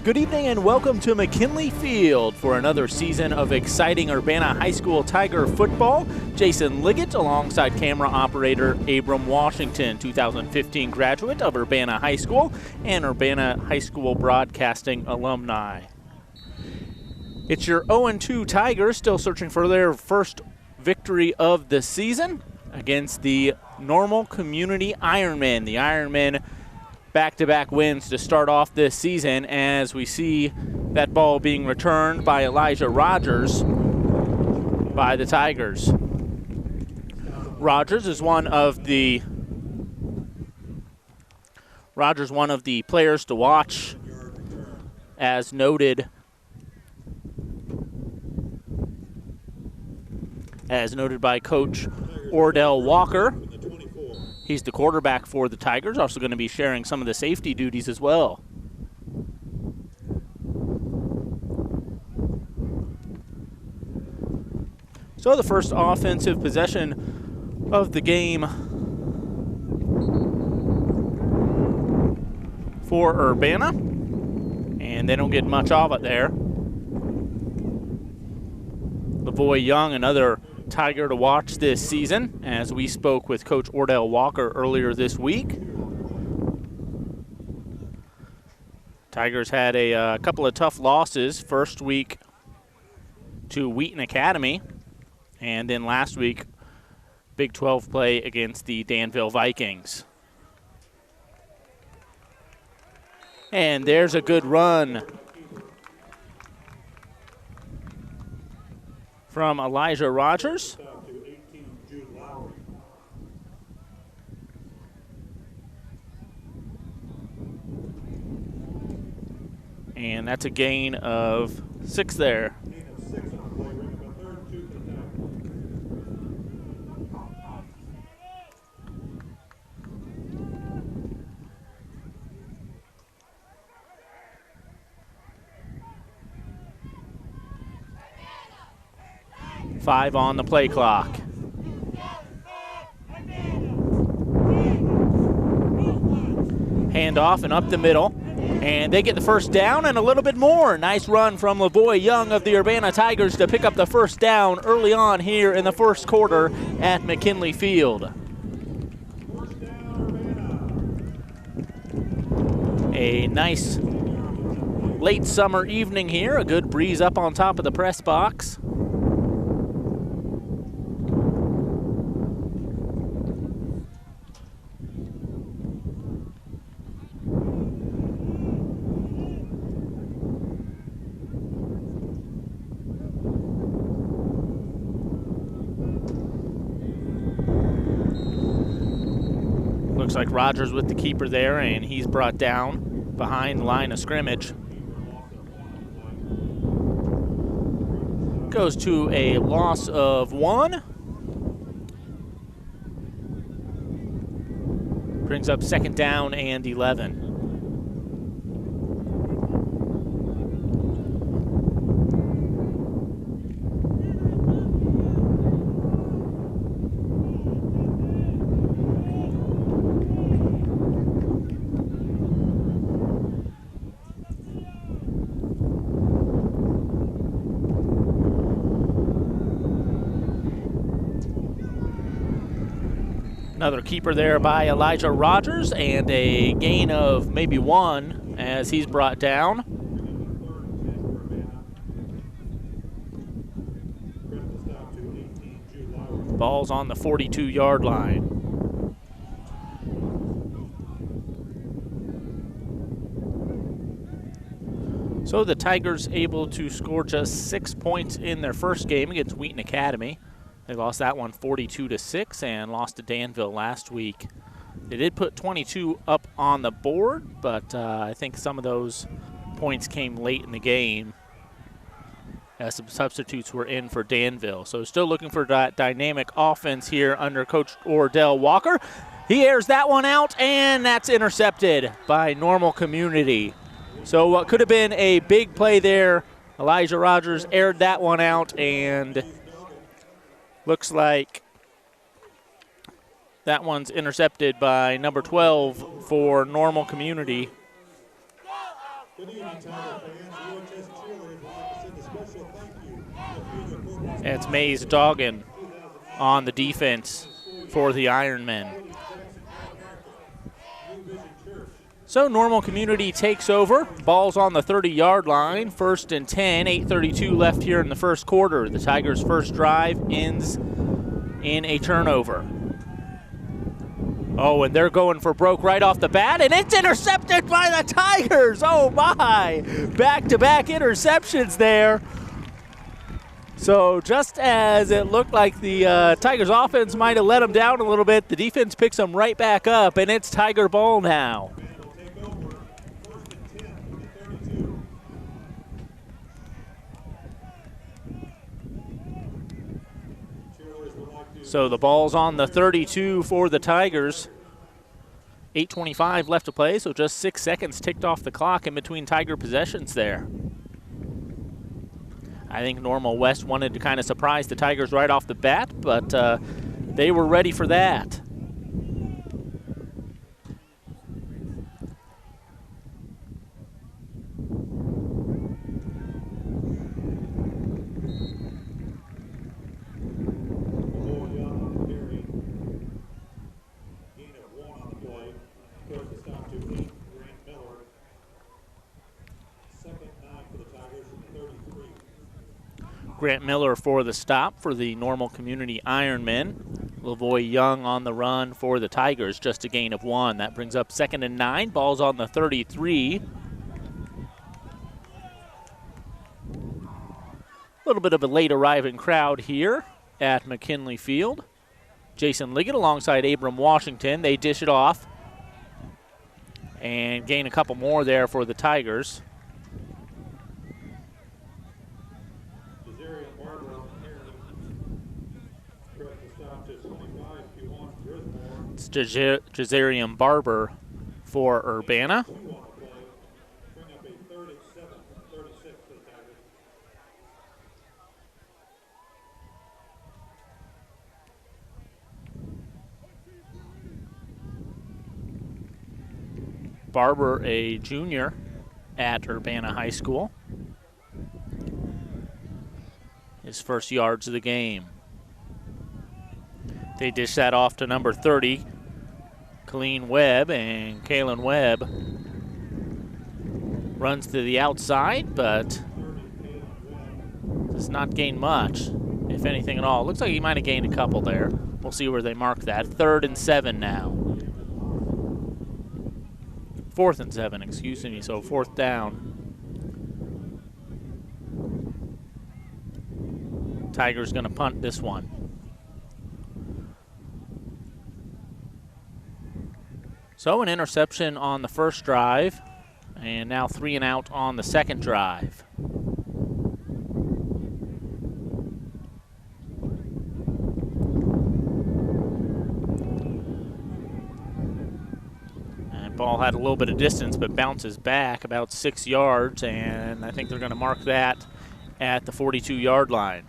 Good evening and welcome to McKinley Field for another season of exciting Urbana High School Tiger football. Jason Liggett alongside camera operator Abram Washington, 2015 graduate of Urbana High School and Urbana High School broadcasting alumni. It's your 0-2 Tigers still searching for their first victory of the season against the Normal Community Ironmen. The Ironmen back-to-back wins to start off this season as we see that ball being returned by Elijah Rogers by the Tigers. Rogers is one of the players to watch, as noted by Coach Ordell Walker. He's the quarterback for the Tigers, also going to be sharing some of the safety duties as well. So the first offensive possession of the game for Urbana, and they don't get much of it there. Lavoy Young, another Tiger to watch this season, as we spoke with Coach Ordell Walker earlier this week. Tigers had a couple of tough losses. First week to Wheaton Academy, and then last week, Big 12 play against the Danville Vikings. And there's a good run from Elijah Rogers. And that's a gain of 6 there. Five on the play clock. Handoff and up the middle. And they get the first down and a little bit more. Nice run from Lavoy Young of the Urbana Tigers to pick up the first down early on here in the first quarter at McKinley Field. A nice late summer evening here. A good breeze up on top of the press box. Looks like Rogers with the keeper there, and he's brought down behind the line of scrimmage. Goes to a loss of 1. Brings up second down and 11. Another keeper there by Elijah Rogers, and a gain of maybe 1 as he's brought down. Ball's on the 42-yard line. So the Tigers able to score just 6 points in their first game against Wheaton Academy. They lost that one 42-6 and lost to Danville last week. They did put 22 up on the board, but I think some of those points came late in the game as some substitutes were in for Danville. So still looking for that dynamic offense here under Coach Ordell Walker. He airs that one out, and that's intercepted by Normal Community. So what could have been a big play there, Elijah Rogers aired that one out, and looks like that one's intercepted by number 12 for Normal Community. It's Mays Doggin on the defense for the Ironmen. So Normal Community takes over. Ball's on the 30-yard line. 1st and 10, 8:32 left here in the first quarter. The Tigers' first drive ends in a turnover. Oh, and they're going for broke right off the bat, and it's intercepted by the Tigers. Oh, my. Back-to-back interceptions there. So just as it looked like the Tigers' offense might have let them down a little bit, the defense picks them right back up, and it's Tiger ball now. So the ball's on the 32 for the Tigers. 8:25 left to play, so just 6 seconds ticked off the clock in between Tiger possessions there. I think Normal West wanted to kind of surprise the Tigers right off the bat, but they were ready for that. Grant Miller for the stop for the Normal Community Ironmen. Lavoy Young on the run for the Tigers, just a gain of 1. That brings up 2nd and 9. Ball's on the 33. A little bit of a late arriving crowd here at McKinley Field. Jason Liggett alongside Abram Washington. They dish it off and gain a couple more there for the Tigers. It's Jazarian Barber for Urbana. Barber, a junior at Urbana High School. His first yards of the game. They dish that off to number 30, Colleen Webb, and Kaylin Webb runs to the outside, but does not gain much, if anything at all. Looks like he might have gained a couple there. We'll see where they mark that. 3rd and 7 now. 4th and 7, excuse me, so 4th down. Tigers gonna punt this one. So an interception on the first drive, and now 3 and out on the second drive. And ball had a little bit of distance, but bounces back about 6 yards, and I think they're going to mark that at the 42-yard line.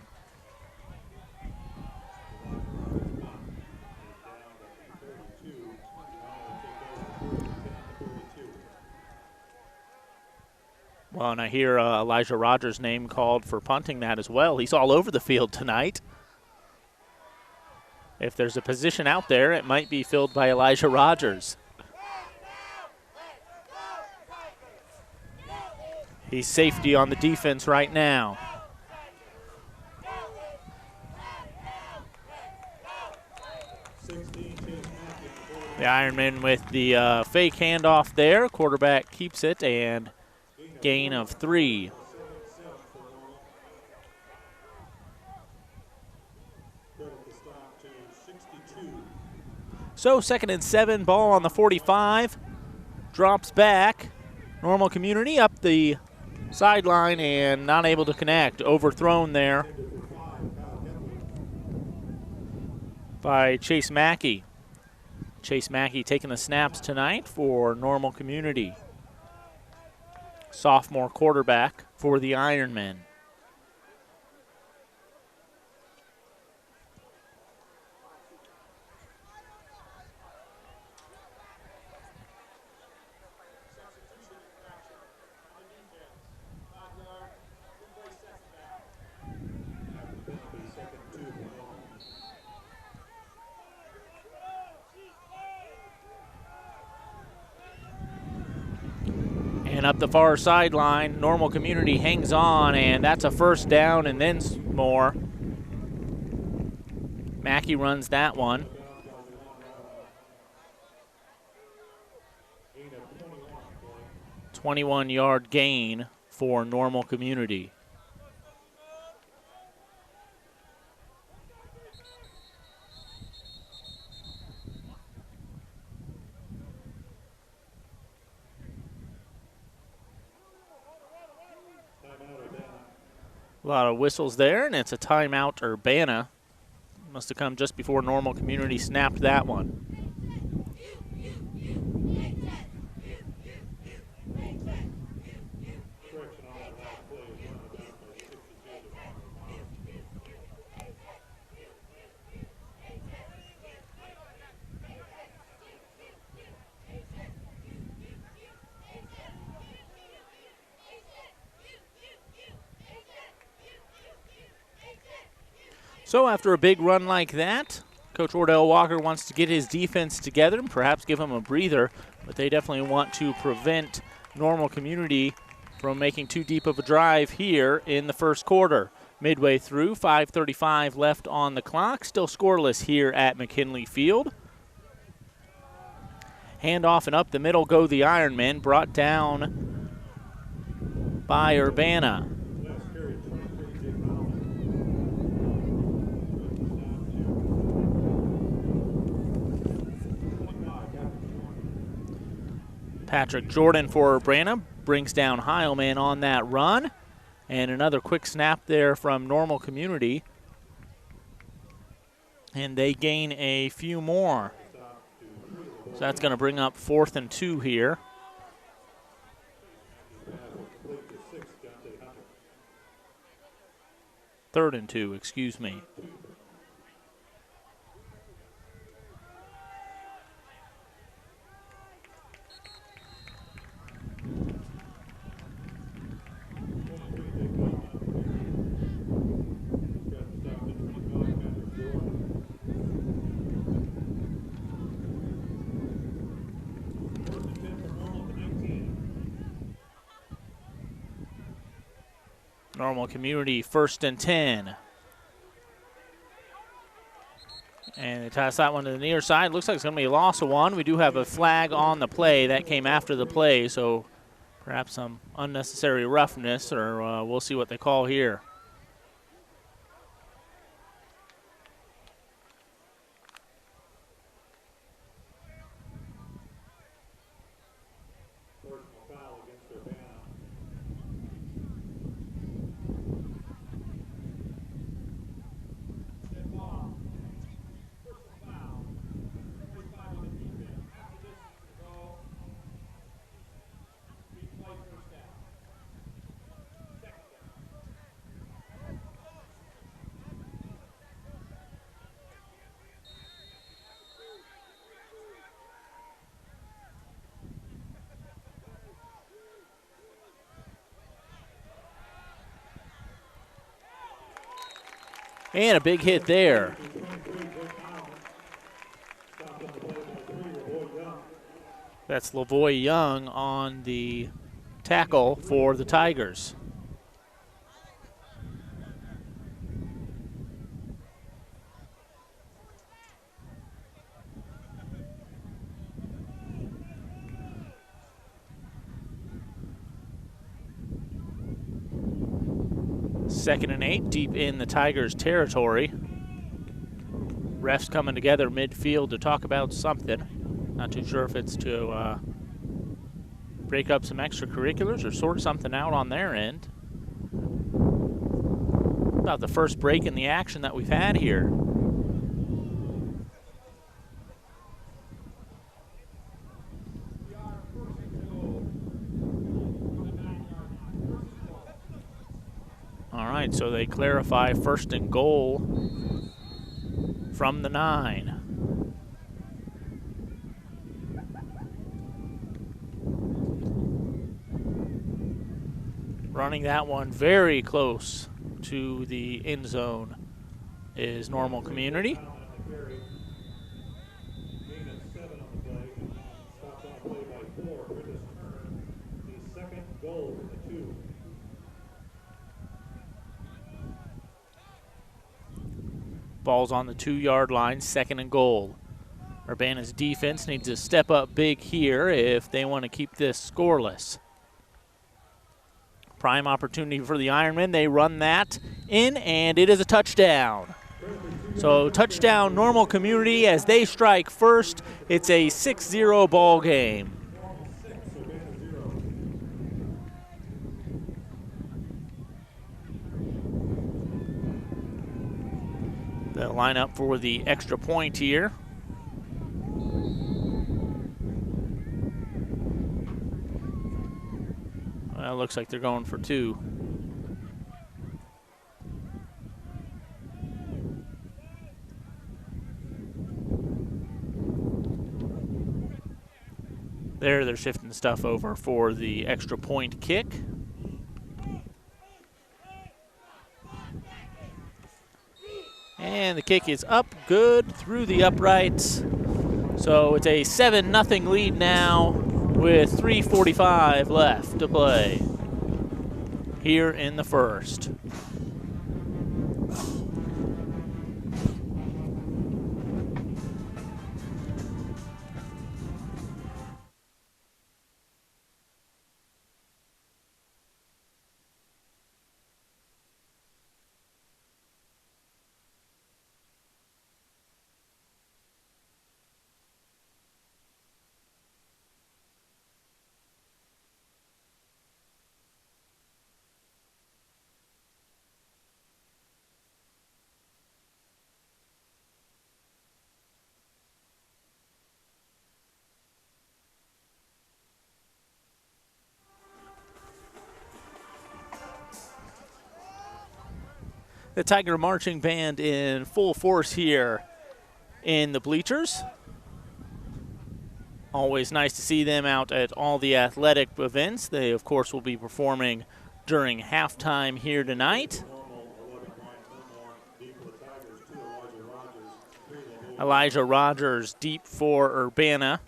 Well, and I hear Elijah Rogers' name called for punting that as well. He's all over the field tonight. If there's a position out there, it might be filled by Elijah Rogers. He's safety on the defense right now. The Ironmen with the fake handoff there. Quarterback keeps it, and gain of 3. So 2nd and 7, ball on the 45. Drops back. Normal Community up the sideline and not able to connect. Overthrown there by Chase Mackey. Chase Mackey taking the snaps tonight for Normal Community. Sophomore quarterback for the Ironmen. And up the far sideline, Normal Community hangs on, and that's a first down and then more. Mackey runs that one. A 21-yard gain for Normal Community. A lot of whistles there, and it's a timeout. Urbana must have come just before Normal Community snapped that one. So after a big run like that, Coach Wardell Walker wants to get his defense together and perhaps give them a breather, but they definitely want to prevent Normal Community from making too deep of a drive here in the first quarter. Midway through, 5:35 left on the clock, still scoreless here at McKinley Field. Handoff and up the middle go the Ironmen, brought down by Urbana. Patrick Jordan for Urbana brings down Heilman on that run. And another quick snap there from Normal Community. And they gain a few more. So that's going to bring up 4th and 2 here. Third and 2, excuse me. Normal Community 1st and 10. And they toss that one to the near side. Looks like it's going to be a loss of 1. We do have a flag on the play. That came after the play, so perhaps some unnecessary roughness, or we'll see what they call here. And a big hit there. That's Lavoy Young on the tackle for the Tigers. Second and 8, deep in the Tigers' territory. Refs coming together midfield to talk about something. Not too sure if it's to break up some extracurriculars or sort something out on their end. About the first break in the action that we've had here. All right, so they clarify 1st and goal from the 9. Running that one very close to the end zone is Normal Community. Ball's on the 2-yard line, 2nd and goal. Urbana's defense needs to step up big here if they want to keep this scoreless. Prime opportunity for the Ironmen. They run that in, and it is a touchdown. So touchdown Normal Community as they strike first. It's a 6-0 ball game. They'll line up for the extra point here. Well, looks like they're going for 2. There, they're shifting stuff over for the extra point kick. And the kick is up, good, through the uprights. So it's a 7-0 lead now with 3:45 left to play here in the first. The Tiger Marching Band in full force here in the bleachers. Always nice to see them out at all the athletic events. They, of course, will be performing during halftime here tonight. Elijah Rogers deep for Urbana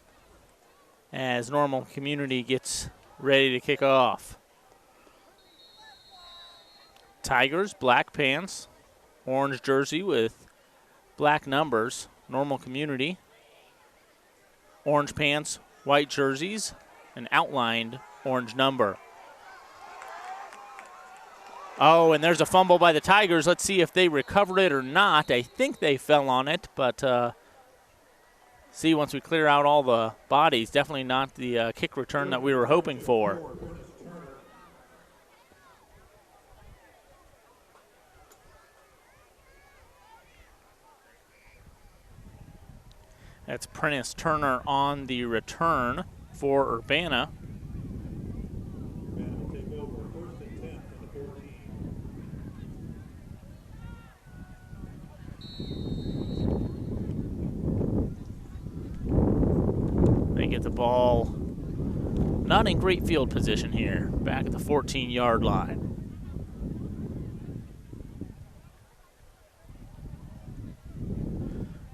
as Normal Community gets ready to kick off. Tigers, black pants, orange jersey with black numbers. Normal Community, orange pants, white jerseys, an outlined orange number. Oh, and there's a fumble by the Tigers. Let's see if they recovered it or not. I think they fell on it, but see once we clear out all the bodies. Definitely not the kick return that we were hoping for. That's Prentice Turner on the return for Urbana. They get the ball not in great field position here, back at the 14-yard line.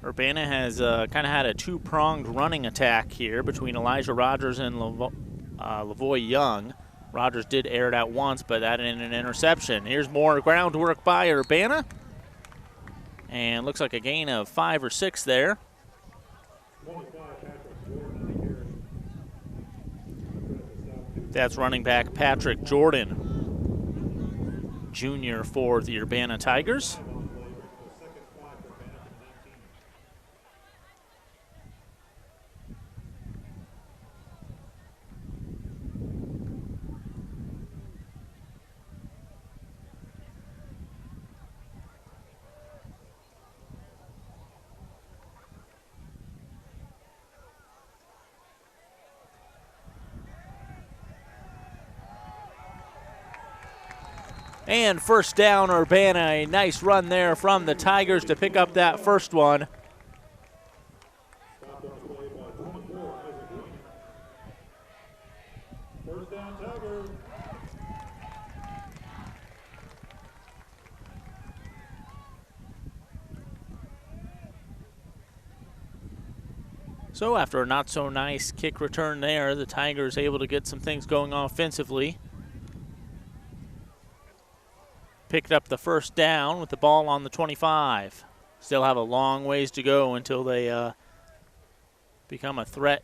Urbana has kind of had a two-pronged running attack here between Elijah Rogers and Lavoy Young. Rogers did air it out once, but that ended in an interception. Here's more groundwork by Urbana. And looks like a gain of 5 or 6 there. That's running back Patrick Jordan, junior for the Urbana Tigers. And first down, Urbana. A nice run there from the Tigers to pick up that first one. First down, Tigers. So after a not so nice kick return there, the Tigers able to get some things going offensively. Picked up the first down with the ball on the 25. Still have a long ways to go until they become a threat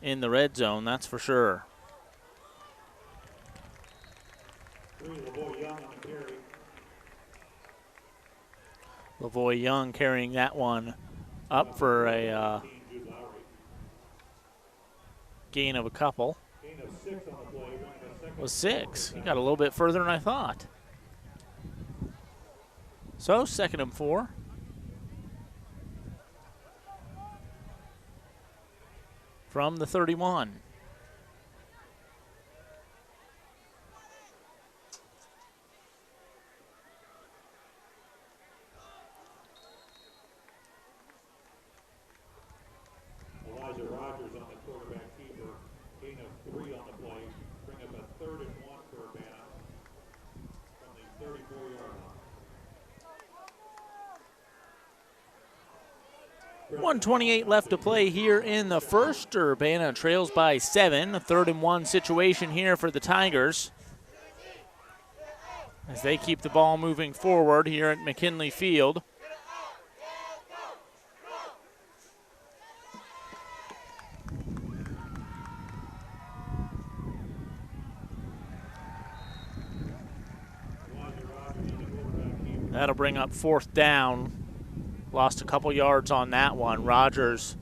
in the red zone, that's for sure. Lavoy Young carrying that one up for a gain of a couple. Was 6. He got a little bit further than I thought. So 2nd and 4. From the 31. Elijah Rogers on the quarterback keeper. Gain of 3 on the play. Bring up a 3rd and 1 for Urbana from the 34-yard line. 1:28 left to play here in the first. Urbana trails by 7. A 3rd and 1 situation here for the Tigers as they keep the ball moving forward here at McKinley Field. That'll bring up 4th down. Lost a couple yards on that one. Rogers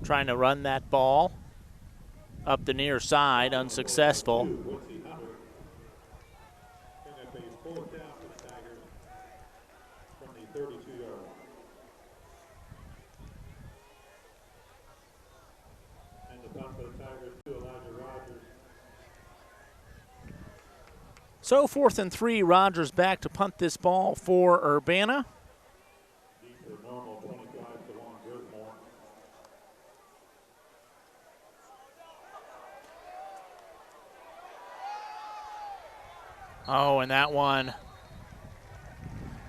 trying to run that ball up the near side, unsuccessful. So 4th and 3, Rogers back to punt this ball for Urbana. Oh, and that one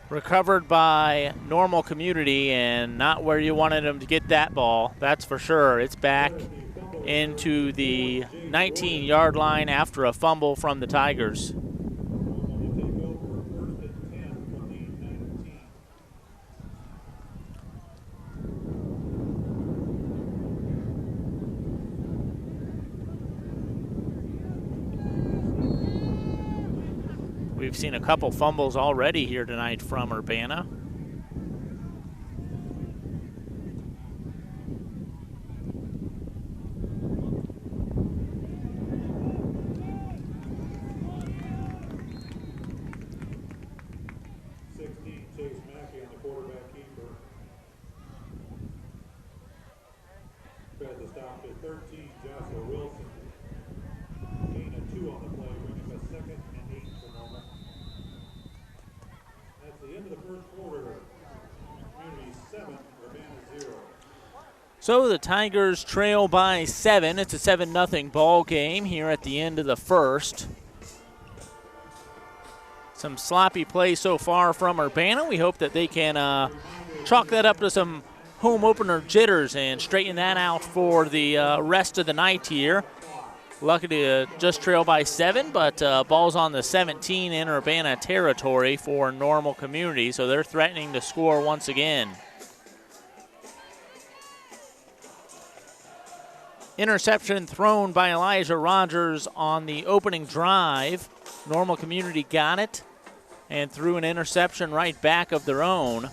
recovered by Normal Community, and not where you wanted him to get that ball, that's for sure. It's back into the 19-yard line after a fumble from the Tigers. We've seen a couple fumbles already here tonight from Urbana. So the Tigers trail by 7. It's a 7-0 ball game here at the end of the first. Some sloppy play so far from Urbana. We hope that they can chalk that up to some home opener jitters and straighten that out for the rest of the night here. Lucky to just trail by 7, but ball's on the 17 in Urbana territory for Normal Community, so they're threatening to score once again. Interception thrown by Elijah Rogers on the opening drive. Normal Community got it and threw an interception right back of their own.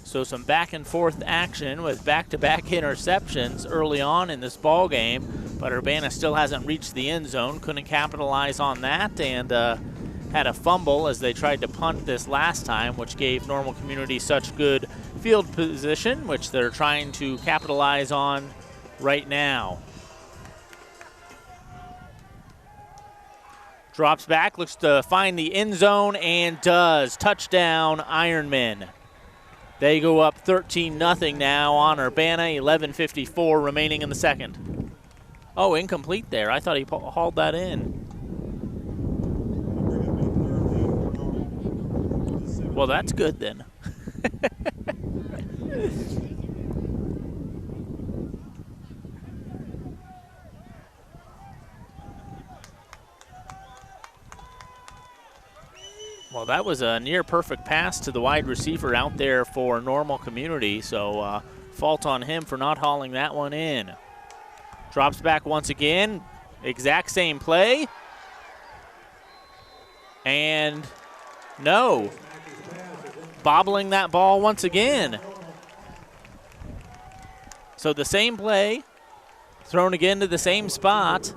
So some back and forth action with back-to-back interceptions early on in this ball game, but Urbana still hasn't reached the end zone, couldn't capitalize on that, and had a fumble as they tried to punt this last time, which gave Normal Community such good field position, which they're trying to capitalize on right now. Drops back, looks to find the end zone, and does. Touchdown, Ironmen. They go up 13-0 now on Urbana, 11:54 remaining in the second. Oh, incomplete there. I thought he hauled that in. Well, that's good then. Well, that was a near perfect pass to the wide receiver out there for Normal Community, so fault on him for not hauling that one in. Drops back once again, exact same play. And no, bobbling that ball once again. So the same play, thrown again to the same spot,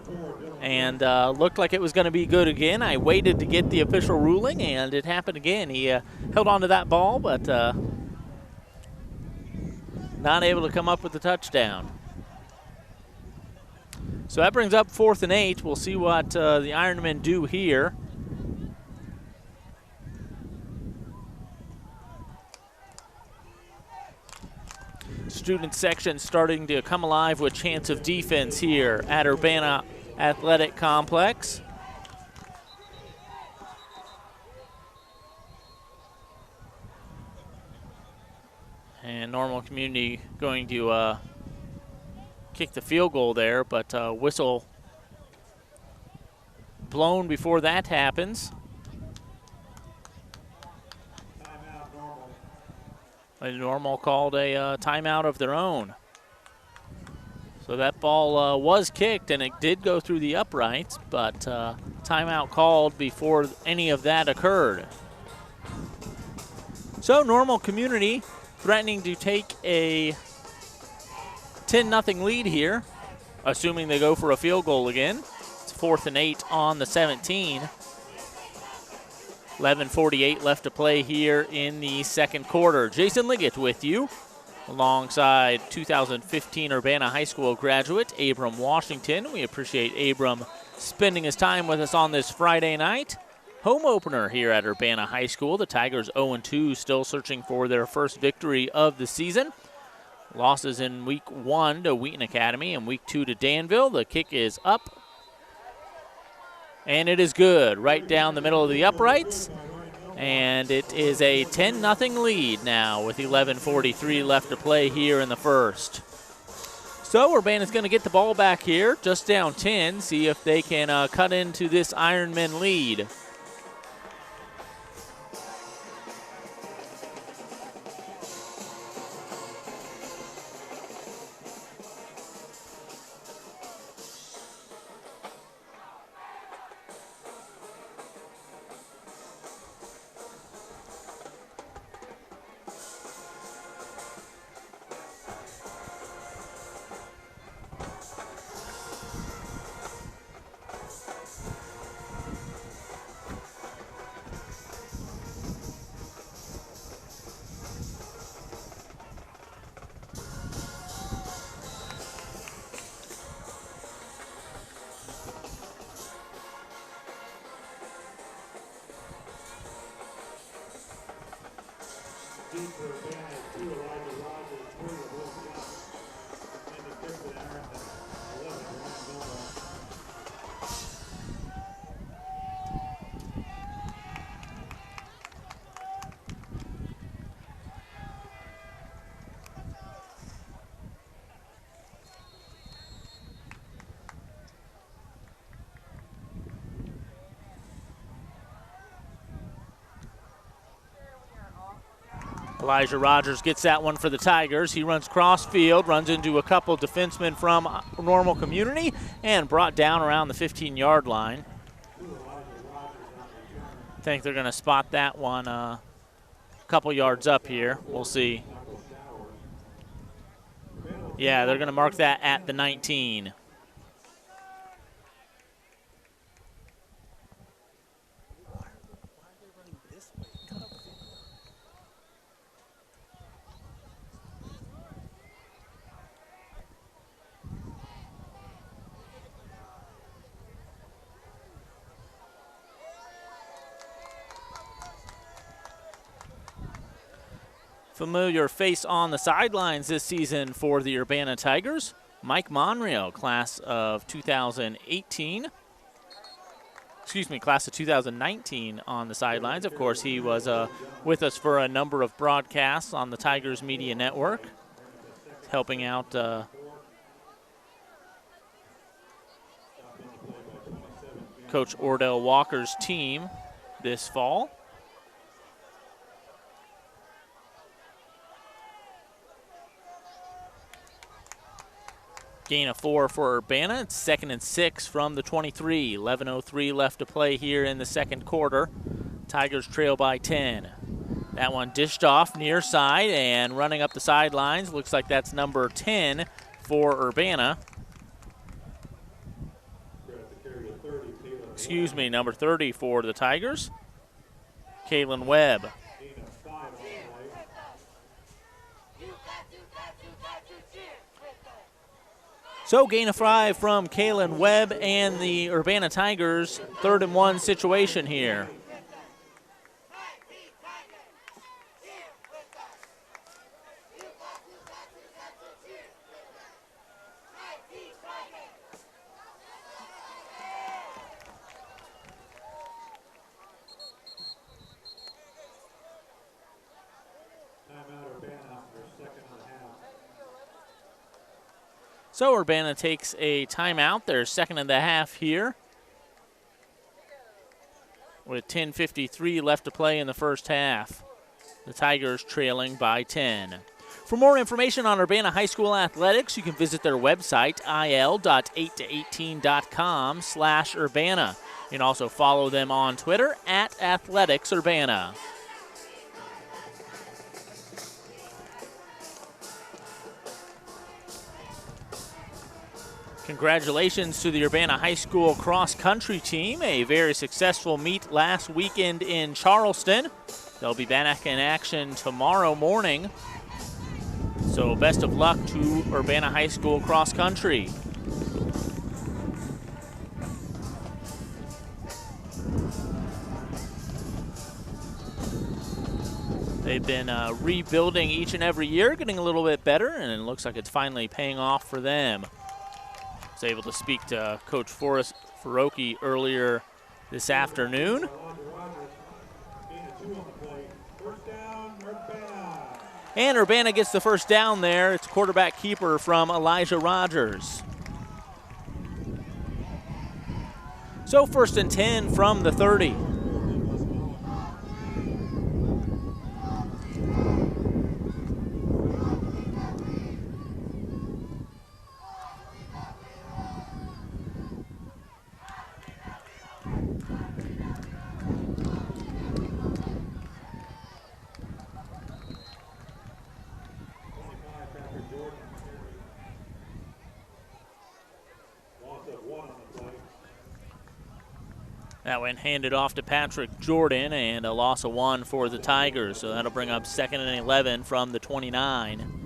and looked like it was going to be good again. I waited to get the official ruling, and it happened again. He held on to that ball, but not able to come up with the touchdown. So that brings up 4th and 8. We'll see what the Ironmen do here. Student section starting to come alive with chance of defense here at Urbana Athletic Complex. And Normal Community going to kick the field goal there, but whistle blown before that happens. Normal called a timeout of their own. So that ball was kicked, and it did go through the uprights, but timeout called before any of that occurred. So Normal Community threatening to take a 10-0 lead here, assuming they go for a field goal again. It's 4th and 8 on the 17. 11:48 left to play here in the second quarter. Jason Liggett with you, alongside 2015 Urbana High School graduate Abram Washington. We appreciate Abram spending his time with us on this Friday night. Home opener here at Urbana High School. The Tigers 0-2, still searching for their first victory of the season. Losses in week 1 to Wheaton Academy and week 2 to Danville. The kick is up, and it is good, right down the middle of the uprights. And it is a 10-0 lead now with 11:43 left to play here in the first. So Urbana's going to get the ball back here, just down 10, see if they can cut into this Ironmen lead. Elijah Rogers gets that one for the Tigers. He runs cross field, runs into a couple defensemen from Normal Community, and brought down around the 15-yard line. I think they're going to spot that one a couple yards up here. We'll see. Yeah, they're going to mark that at the 19. Familiar face on the sidelines this season for the Urbana Tigers. Mike Monreal, class of 2018. Excuse me, class of 2019 on the sidelines. Of course, he was with us for a number of broadcasts on the Tigers Media Network, helping out Coach Ordell Walker's team this fall. Gain of 4 for Urbana. It's 2nd and 6 from the 23. 11:03 left to play here in the second quarter. Tigers trail by 10. That one dished off near side and running up the sidelines. Looks like that's number 10 for Urbana. Excuse me, number 30 for the Tigers. Kaylin Webb. So gain of 5 from Kaylin Webb and the Urbana Tigers. 3rd and 1 situation here. So Urbana takes a timeout. Their 2nd and a half here, with 10:53 left to play in the first half. The Tigers trailing by 10. For more information on Urbana High School athletics, you can visit their website, il.8to18.com/Urbana. You can also follow them on Twitter @AthleticsUrbana. Congratulations to the Urbana High School cross-country team. A very successful meet last weekend in Charleston. They'll be back in action tomorrow morning. So best of luck to Urbana High School cross-country. They've been rebuilding each and every year, getting a little bit better, and it looks like it's finally paying off for them. I was able to speak to Coach Forrest Faroki earlier this afternoon. And Urbana gets the first down there. It's quarterback keeper from Elijah Rogers. So 1st and 10 from the 30. That went handed off to Patrick Jordan, and a loss of 1 for the Tigers. So that'll bring up 2nd and 11 from the 29.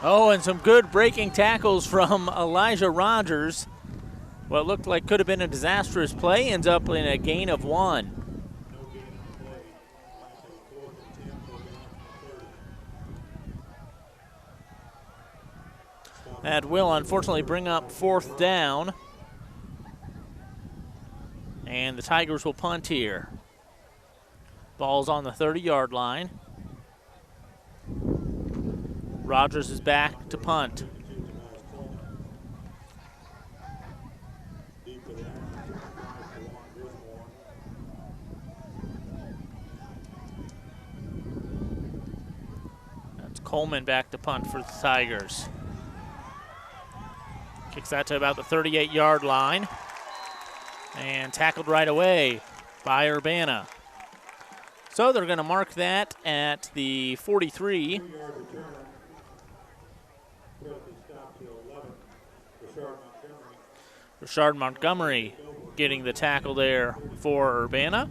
Oh, and some good breaking tackles from Elijah Rogers. What looked like could have been a disastrous play ends up in a gain of 1. That will unfortunately bring up 4th down. And the Tigers will punt here. Ball's on the 30-yard line. Rogers is back to punt. That's Coleman back to punt for the Tigers. Kicks that to about the 38-yard line. And tackled right away by Urbana. So they're going to mark that at the 43. 3-yard return. Presently stopped to 11. Rashard Montgomery getting the tackle there for Urbana.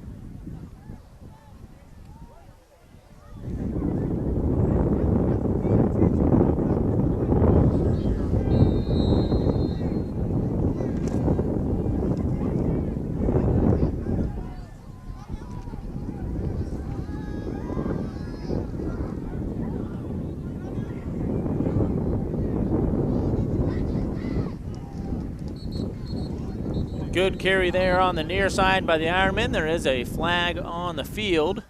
Good carry there on the near side by the Ironmen. There is a flag on the field.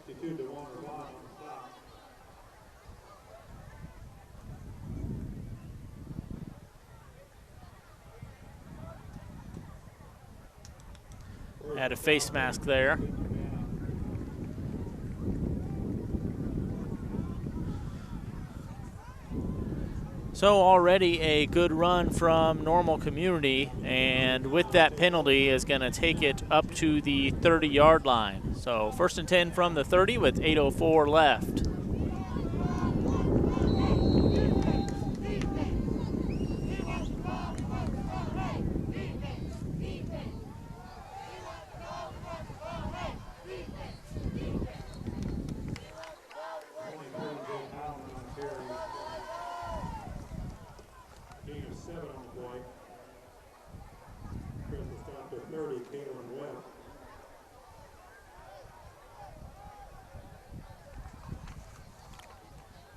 62 to 1 Urbana on the stop. Had a face mask there. So already a good run from Normal Community, and with that penalty is going to take it up to the 30-yard line. So 1st and 10 from the 30 with 8:04 left.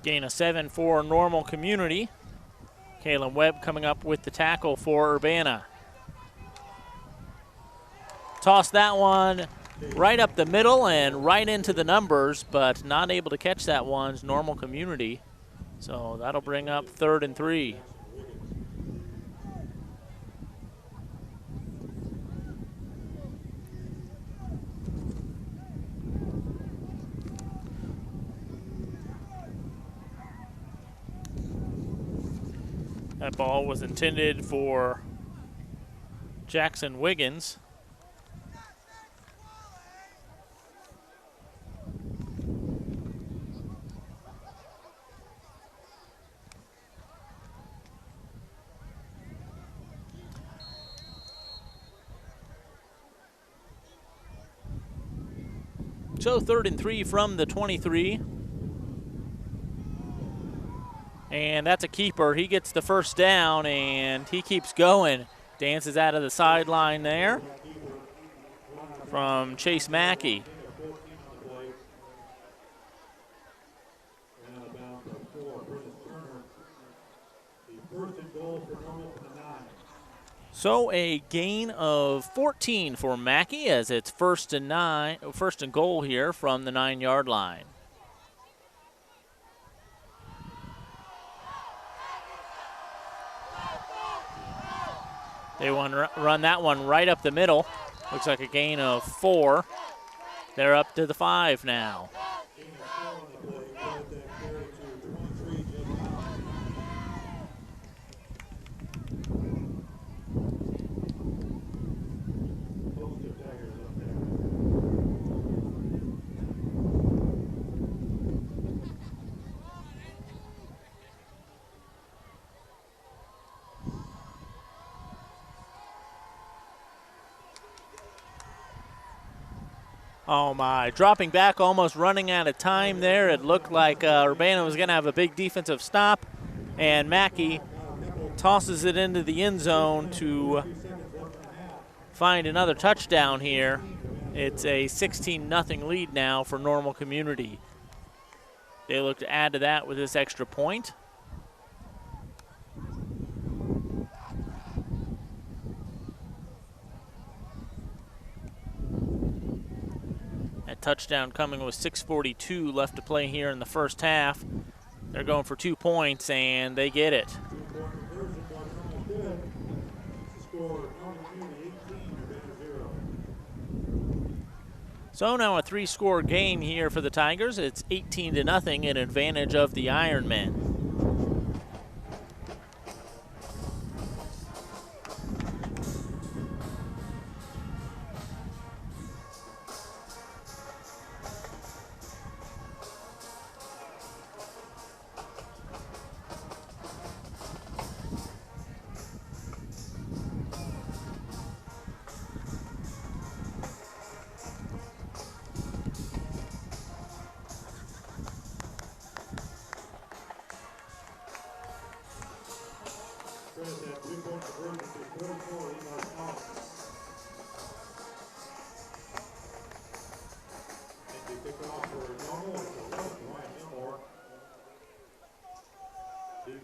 Gain of 7 for Normal Community. Kalen Webb coming up with the tackle for Urbana. Toss that one right up the middle and right into the numbers, but not able to catch that one's Normal Community. So that'll bring up 3rd and 3. That ball was intended for Jackson Wiggins. So 3rd and 3 from the 23. And that's a keeper. He gets the first down, and he keeps going. Dances out of the sideline there from Chase Mackey. So a gain of 14 for Mackey as it's 1st and goal here from the 9-yard line. They want to run that one right up the middle. Looks like a gain of 4. They're up to the 5 now. Oh my, dropping back, almost running out of time there. It looked like Urbana was going to have a big defensive stop, and Mackey tosses it into the end zone to find another touchdown here. It's a 16-0 lead now for Normal Community. They look to add to that with this extra point. That touchdown coming with 6:42 left to play here in the first half. They're going for 2 points, and they get it. So now a 3-score game here for the Tigers. It's 18-0 in advantage of the Ironmen.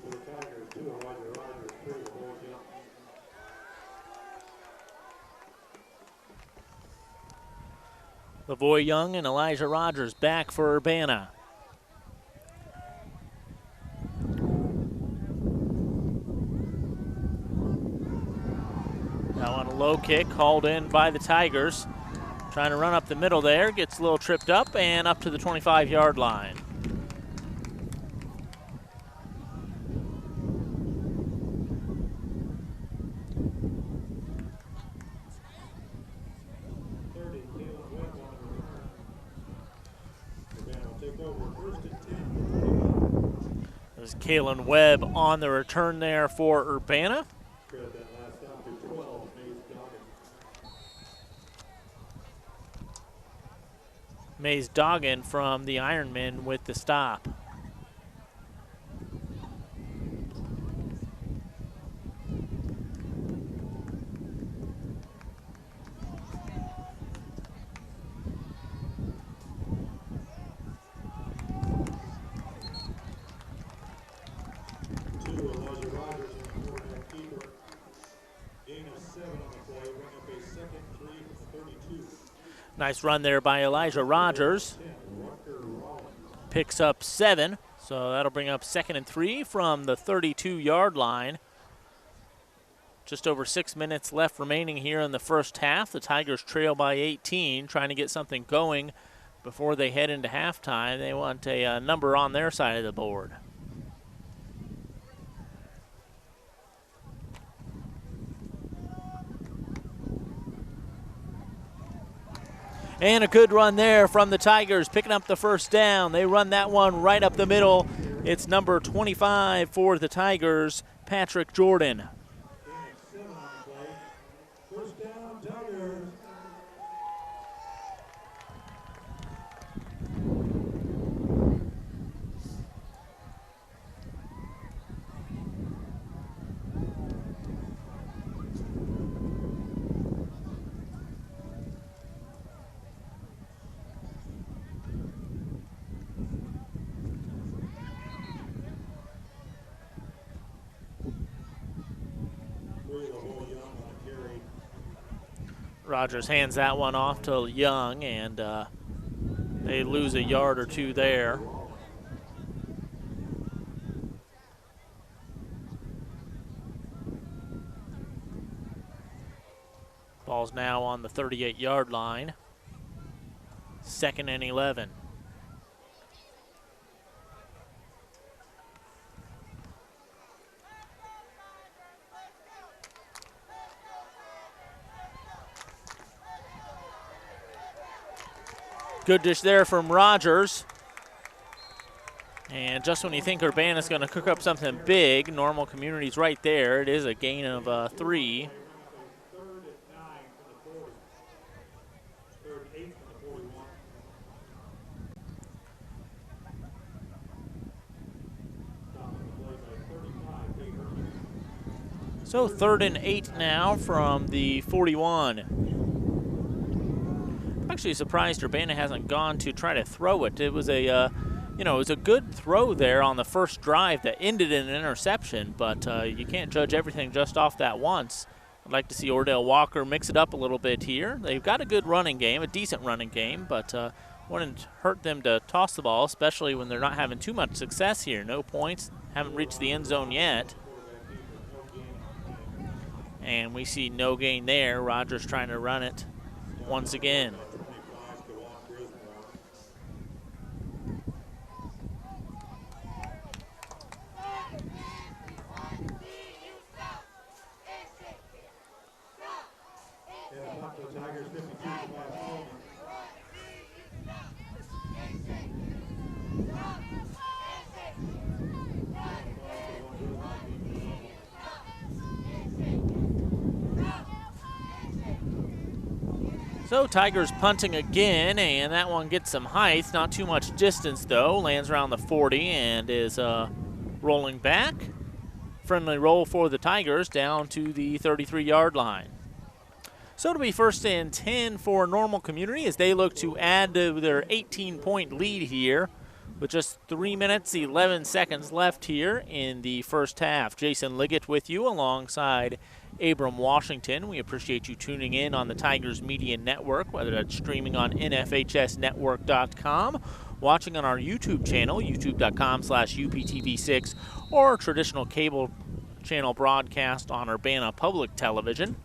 for the Tigers, 2 Elijah Rogers, 3 Lavoy Young. Lavoy Young and Elijah Rogers back for Urbana. That one a low kick hauled in by the Tigers. Trying to run up the middle there, gets a little tripped up and up to the 25-yard line. There's Kalen Webb on the return there for Urbana. Mays Doggin from the Ironmen with the stop. Nice run there by Elijah Rogers. Picks up 7, so that'll bring up 2nd and 3 from the 32-yard line. Just over 6 minutes left remaining here in the first half. The Tigers trail by 18, trying to get something going before they head into halftime. They want a number on their side of the board. And a good run there from the Tigers, picking up the first down. They run that one right up the middle. It's number 25 for the Tigers, Patrick Jordan. First down, Tigers. Rogers hands that one off to Young, and they lose a yard or two there. Ball's now on the 38-yard line. 2nd and 11. Good dish there from Rogers. And just when you think Urbana's going to cook up something big, Normal Community's right there. It is a gain of 3. So 3rd and 8 now from the 41. I'm actually surprised Urbana hasn't gone to try to throw it. It was a, it was a good throw there on the first drive that ended in an interception, but you can't judge everything just off that once. I'd like to see Ordell Walker mix it up a little bit here. They've got a good running game, a decent running game, but wouldn't hurt them to toss the ball, especially when they're not having too much success here. No points, haven't reached the end zone yet. And we see no gain there. Rogers trying to run it once again. So Tigers punting again, and that one gets some height. Not too much distance, though. Lands around the 40 and is rolling back. Friendly roll for the Tigers down to the 33-yard line. So it'll be 1st and 10 for Normal Community as they look to add to their 18-point lead here with just 3 minutes, 11 seconds left here in the first half. Jason Liggett with you alongside Abram Washington. We appreciate you tuning in on the Tigers Media Network, whether that's streaming on nfhsnetwork.com, watching on our YouTube channel, youtube.com/UPTV6, or traditional cable channel broadcast on Urbana Public Television.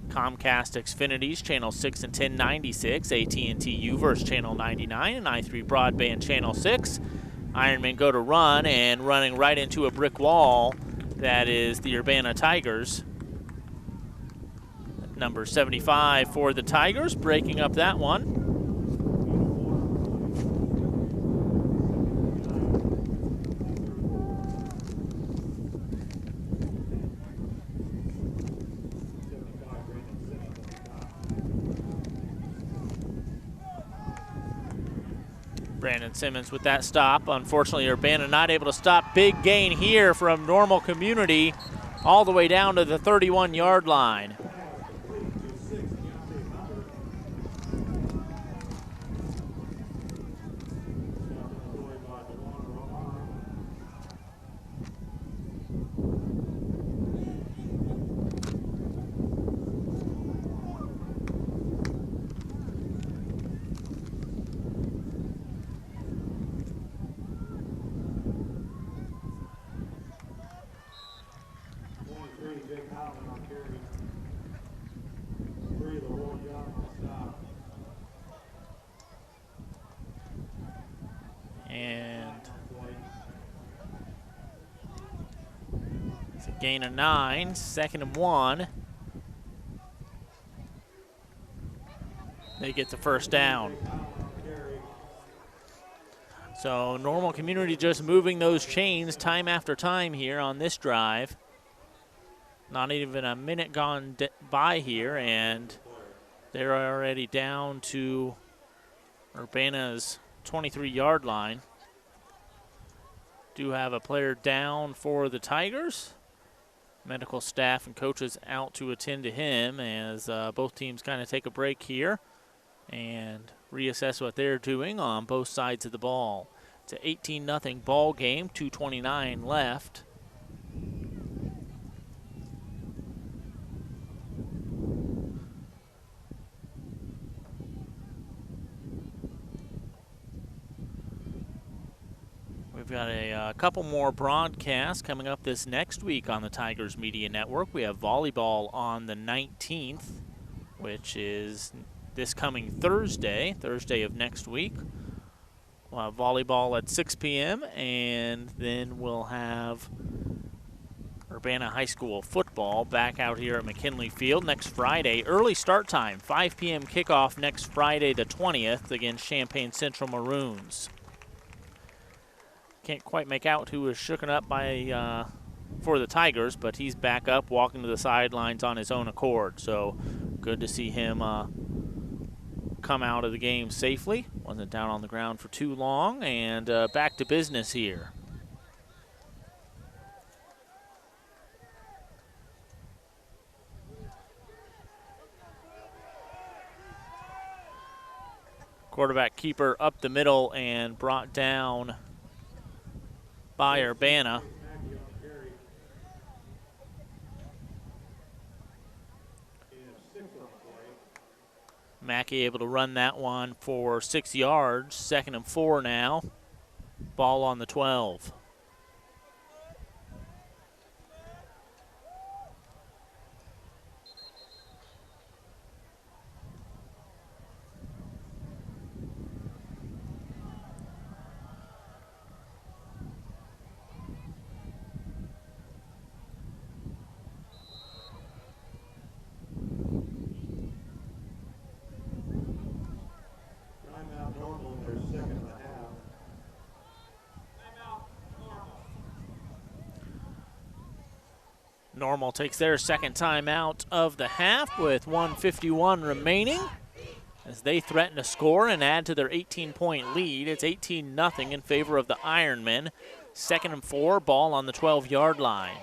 Comcast Xfinity's channel 6 and 1096, AT&T U-verse channel 99, and i3 broadband channel 6. Ironmen go to run, and running right into a brick wall. That is the Urbana Tigers. Number 75 for the Tigers, breaking up that one. Brandon Simmons with that stop. Unfortunately, Urbana not able to stop. Big gain here from Normal Community all the way down to the 31-yard line. And it's a gain of 9, 2nd and 1. They get the first down. So Normal Community just moving those chains time after time here on this drive. Not even a minute gone by here, and they're already down to Urbana's 23-yard line. Do have a player down for the Tigers. Medical staff and coaches out to attend to him as both teams kind of take a break here and reassess what they're doing on both sides of the ball. It's an 18-0 ball game, 2:29 left. We've got a couple more broadcasts coming up this next week on the Tigers Media Network. We have volleyball on the 19th, which is this coming Thursday of next week. We'll have volleyball at 6 p.m., and then we'll have Urbana High School football back out here at McKinley Field next Friday. Early start time, 5 p.m. kickoff next Friday the 20th against Champaign Central Maroons. Can't quite make out who was shooken up by for the Tigers, but he's back up, walking to the sidelines on his own accord. So good to see him come out of the game safely. Wasn't down on the ground for too long, and back to business here. Quarterback keeper up the middle and brought down by Urbana. Mackey able to run that one for 6 yards. 2nd and 4 now. Ball on the 12. Normal takes their second timeout of the half with 1:51 remaining as they threaten to score and add to their 18-point lead. It's 18-0 in favor of the Ironmen. 2nd and 4, ball on the 12-yard line.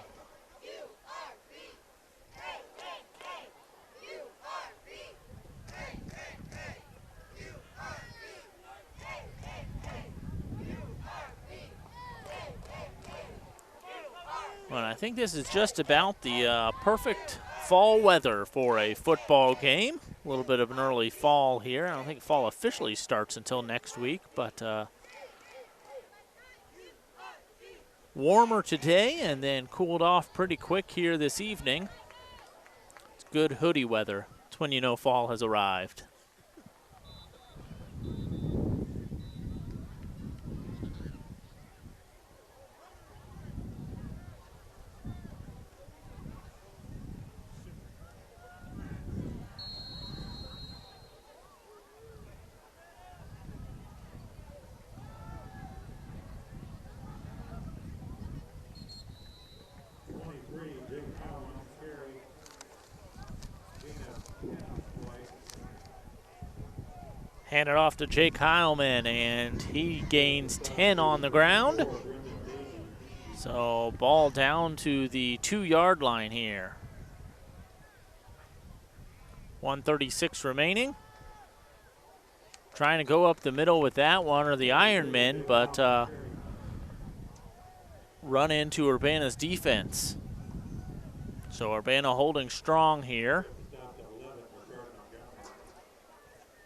But I think this is just about the perfect fall weather for a football game. A little bit of an early fall here. I don't think fall officially starts until next week, but warmer today and then cooled off pretty quick here this evening. It's good hoodie weather. It's when you know fall has arrived. Hand it off to Jake Heilman, and he gains 10 on the ground. So ball down to the 2-yard line here. 1:36 remaining. Trying to go up the middle with that one, or the Ironmen, but run into Urbana's defense. So Urbana holding strong here.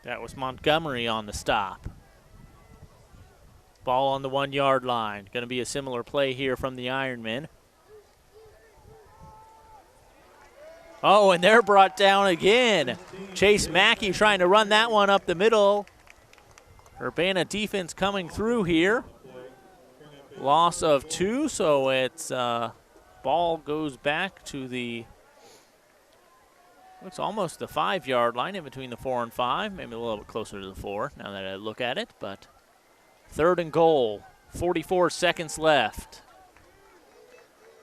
That was Montgomery on the stop. Ball on the 1-yard line. Going to be a similar play here from the Ironmen. Oh, and they're brought down again. Chase Mackey trying to run that one up the middle. Urbana defense coming through here. Loss of 2, so it's ball goes back to the, looks almost the 5-yard line, in between the 4 and 5, maybe a little bit closer to the 4 now that I look at it, but 3rd and goal, 44 seconds left.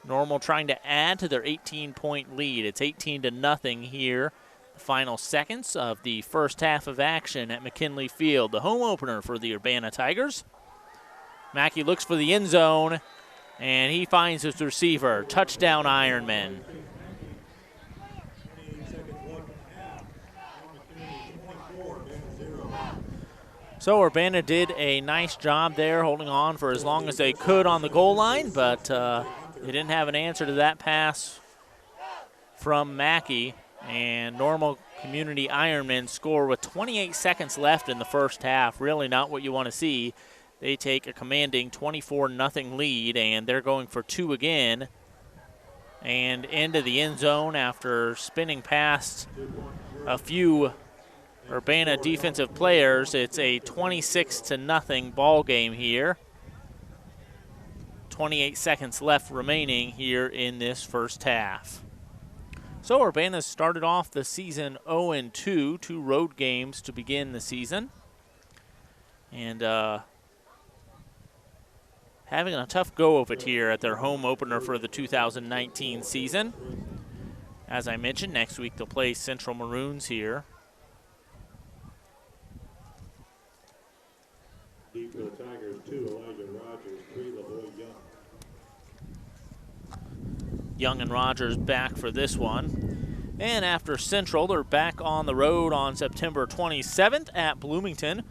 Normal trying to add to their 18-point lead. It's 18-0 here. The final seconds of the first half of action at McKinley Field, the home opener for the Urbana Tigers. Mackey looks for the end zone, and he finds his receiver. Touchdown, Ironmen. So Urbana did a nice job there, holding on for as long as they could on the goal line, but they didn't have an answer to that pass from Mackey. And Normal Community Ironmen score with 28 seconds left in the first half. Really not what you want to see. They take a commanding 24-0 lead, and they're going for 2 again. And into the end zone after spinning past a few Urbana defensive players. It's a 26-0 ball game here. 28 seconds left remaining here in this first half. So Urbana started off the season 0-2, 2 road games to begin the season. And having a tough go of it here at their home opener for the 2019 season. As I mentioned, next week they'll play Central Maroons here. Deep for the Tigers, 2, Elijah Rogers, 3, LaVoy Young. Young and Rogers back for this one. And after Central, they're back on the road on September 27th at Bloomington,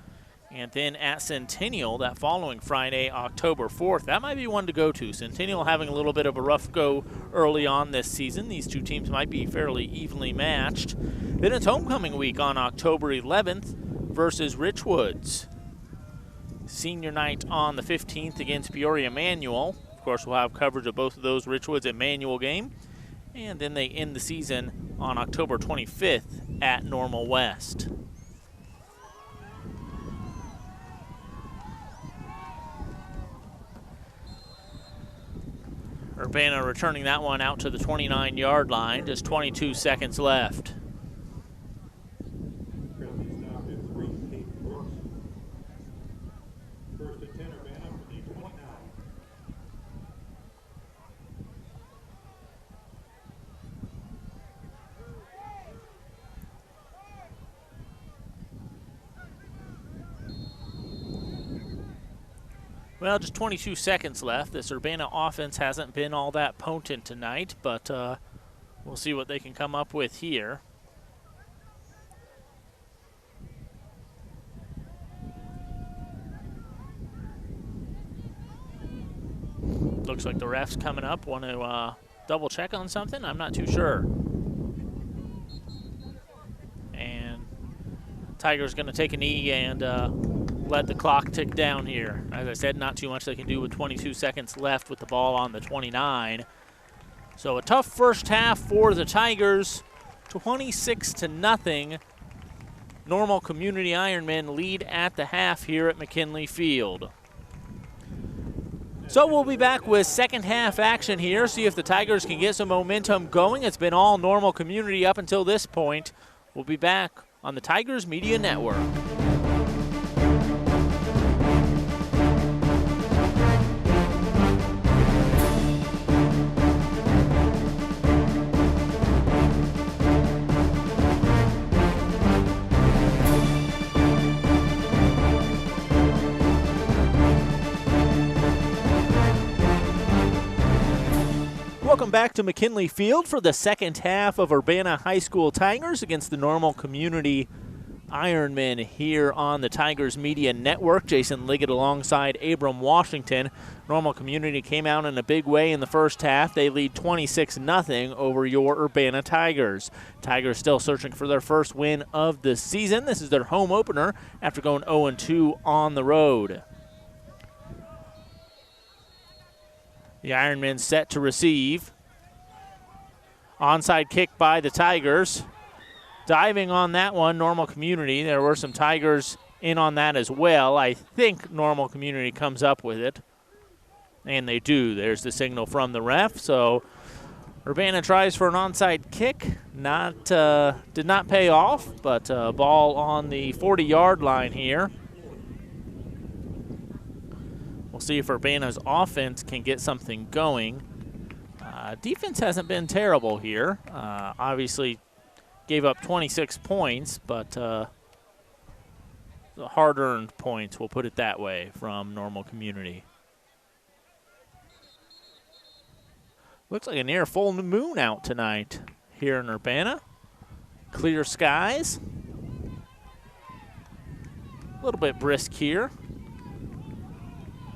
and then at Centennial that following Friday, October 4th. That might be one to go to. Centennial having a little bit of a rough go early on this season. These two teams might be fairly evenly matched. Then it's homecoming week on October 11th versus Richwoods. Senior night on the 15th against Peoria Manual. Of course, we'll have coverage of both of those Richwoods and Manual game. And then they end the season on October 25th at Normal West. Urbana returning that one out to the 29-yard line, just 22 seconds left. First and 10, Urbana from the 29. Well, just 22 seconds left. This Urbana offense hasn't been all that potent tonight, but we'll see what they can come up with here. Looks like the ref's coming up. Want to double check on something? I'm not too sure. And Tiger's going to take a knee and let the clock tick down here. As I said, not too much they can do with 22 seconds left with the ball on the 29. So a tough first half for the Tigers, 26-0. Normal Community Ironmen lead at the half here at McKinley Field. So we'll be back with second half action here, see if the Tigers can get some momentum going. It's been all Normal Community up until this point. We'll be back on the Tigers Media Network. Welcome back to McKinley Field for the second half of Urbana High School Tigers against the Normal Community Ironmen here on the Tigers Media Network. Jason Liggett alongside Abram Washington. Normal Community came out in a big way in the first half. They lead 26-0 over your Urbana Tigers. Tigers still searching for their first win of the season. This is their home opener after going 0-2 on the road. The Ironmen set to receive. Onside kick by the Tigers. Diving on that one, Normal Community. There were some Tigers in on that as well. I think Normal Community comes up with it. And they do. There's the signal from the ref. So Urbana tries for an onside kick. Did not pay off, but ball on the 40-yard line here. We'll see if Urbana's offense can get something going. Defense hasn't been terrible here. Obviously gave up 26 points, but the hard-earned points, we'll put it that way, from Normal Community. Looks like a near full moon out tonight here in Urbana. Clear skies. A little bit brisk here.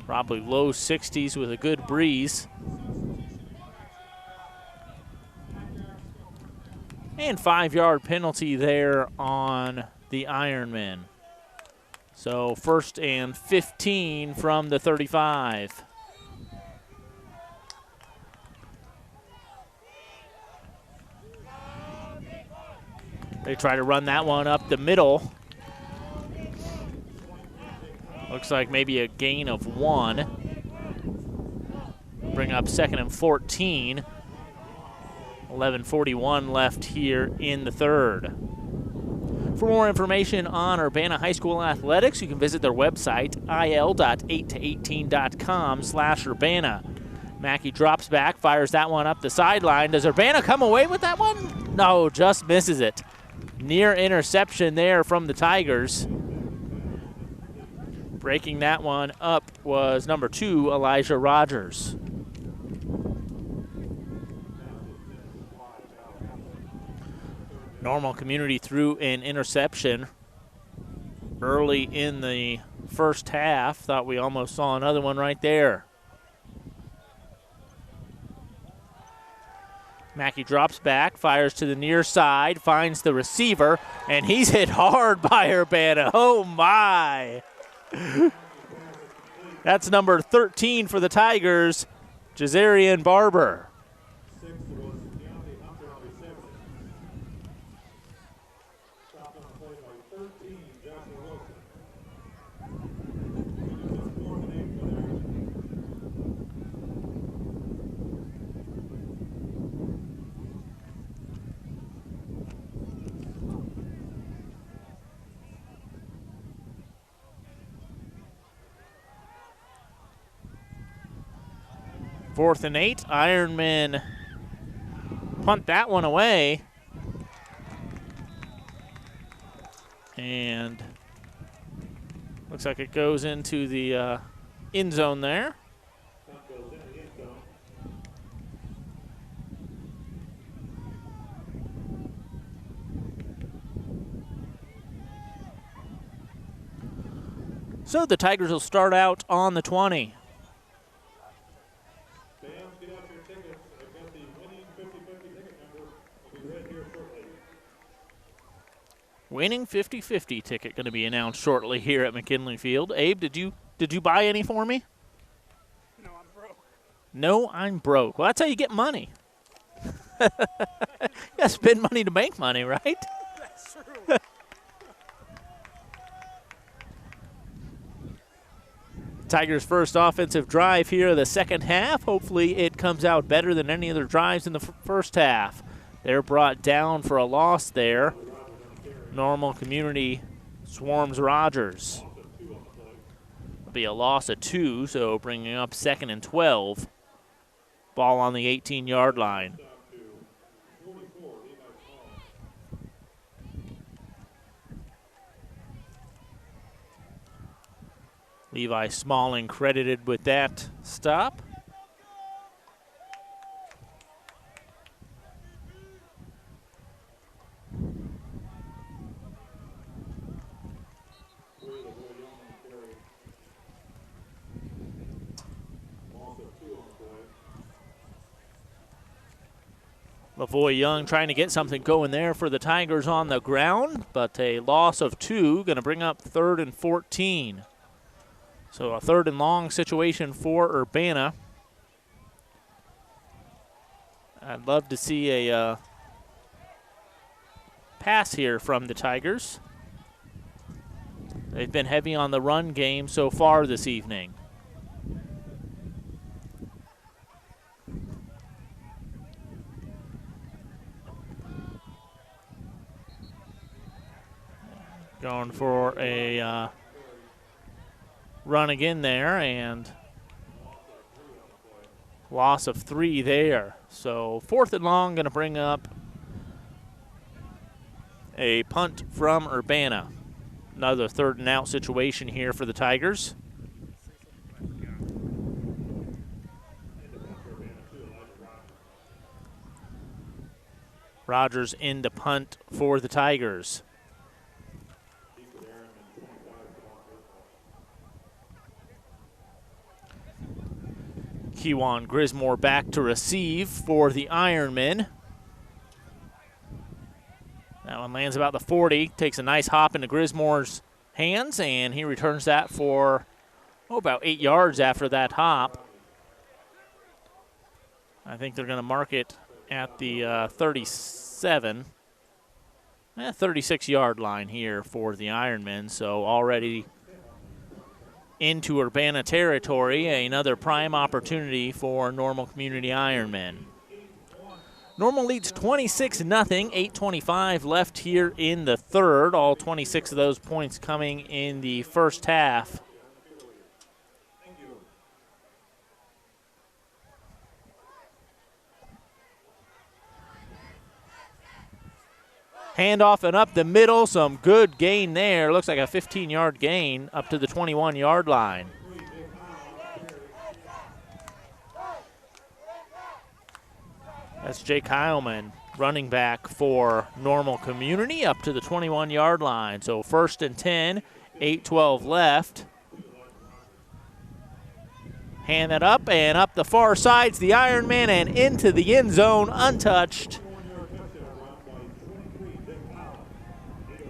Probably low 60s with a good breeze. And 5-yard penalty there on the Ironmen. So 1st and 15 from the 35. They try to run that one up the middle. Looks like maybe a gain of 1. Bring up 2nd and 14. 11:41 left here in the third. For more information on Urbana High School athletics, you can visit their website, il.8to18.com/Urbana. Mackey drops back, fires that one up the sideline. Does Urbana come away with that one? No, just misses it. Near interception there from the Tigers. Breaking that one up was number 2, Elijah Rogers. Normal Community threw an interception early in the first half. Thought we almost saw another one right there. Mackey drops back, fires to the near side, finds the receiver, and he's hit hard by Urbana. Oh, my. That's number 13 for the Tigers, Jazarian Barber. Fourth and 8. Ironmen punt that one away. And looks like it goes into the end zone there. So the Tigers will start out on the 20. Winning 50-50 ticket going to be announced shortly here at McKinley Field. Abe, did you buy any for me? No, I'm broke. No, I'm broke. Well, that's how you get money. You got to spend money to make money, right? That's true. Tigers' first offensive drive here of the second half. Hopefully it comes out better than any other drives in the first half. They're brought down for a loss there. Normal Community swarms Rogers. It'll be a loss of 2, so bringing up 2nd and 12. Ball on the 18-yard line. Levi Smalling credited with that stop. Lavoy Young trying to get something going there for the Tigers on the ground, but a loss of 2, going to bring up 3rd and 14. So a 3rd and long situation for Urbana. I'd love to see a pass here from the Tigers. They've been heavy on the run game so far this evening. Going for a run again there, and loss of 3 there. So 4th and long, going to bring up a punt from Urbana. Another 3rd and out situation here for the Tigers. Rogers in to punt for the Tigers. Kewan Grismore back to receive for the Ironmen. That one lands about the 40, takes a nice hop into Grismore's hands, and he returns that for about 8 yards after that hop. I think they're going to mark it at the 37, 36-yard line here for the Ironmen, so already into Urbana territory, another prime opportunity for Normal Community Ironmen. Normal leads 26-0, 8:25 left here in the 3rd, all 26 of those points coming in the first half. Handoff and up the middle, some good gain there. Looks like a 15-yard gain up to the 21-yard line. That's Jake Heilman, running back for Normal Community, up to the 21-yard line. So 1st and 10, 8:12 left. Hand that up and up the far sides, the Ironman, and into the end zone untouched.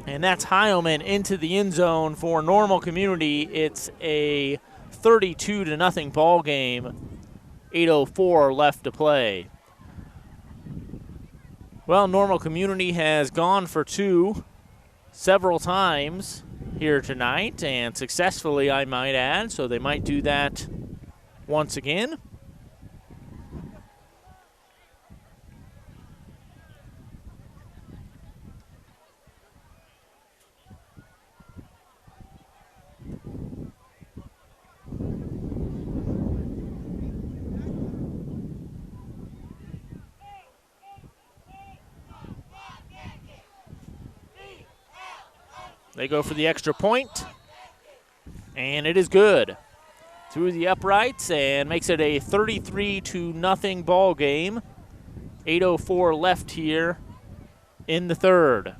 And that's Heilman into the end zone for Normal Community. It's a 32-0 ball game. 8:04 left to play. Well, Normal Community has gone for 2 several times here tonight, and successfully, I might add, so they might do that once again. They go for the extra point, and it is good. Through the uprights and makes it a 33-0 ball game. 8:04 left here in the 3rd.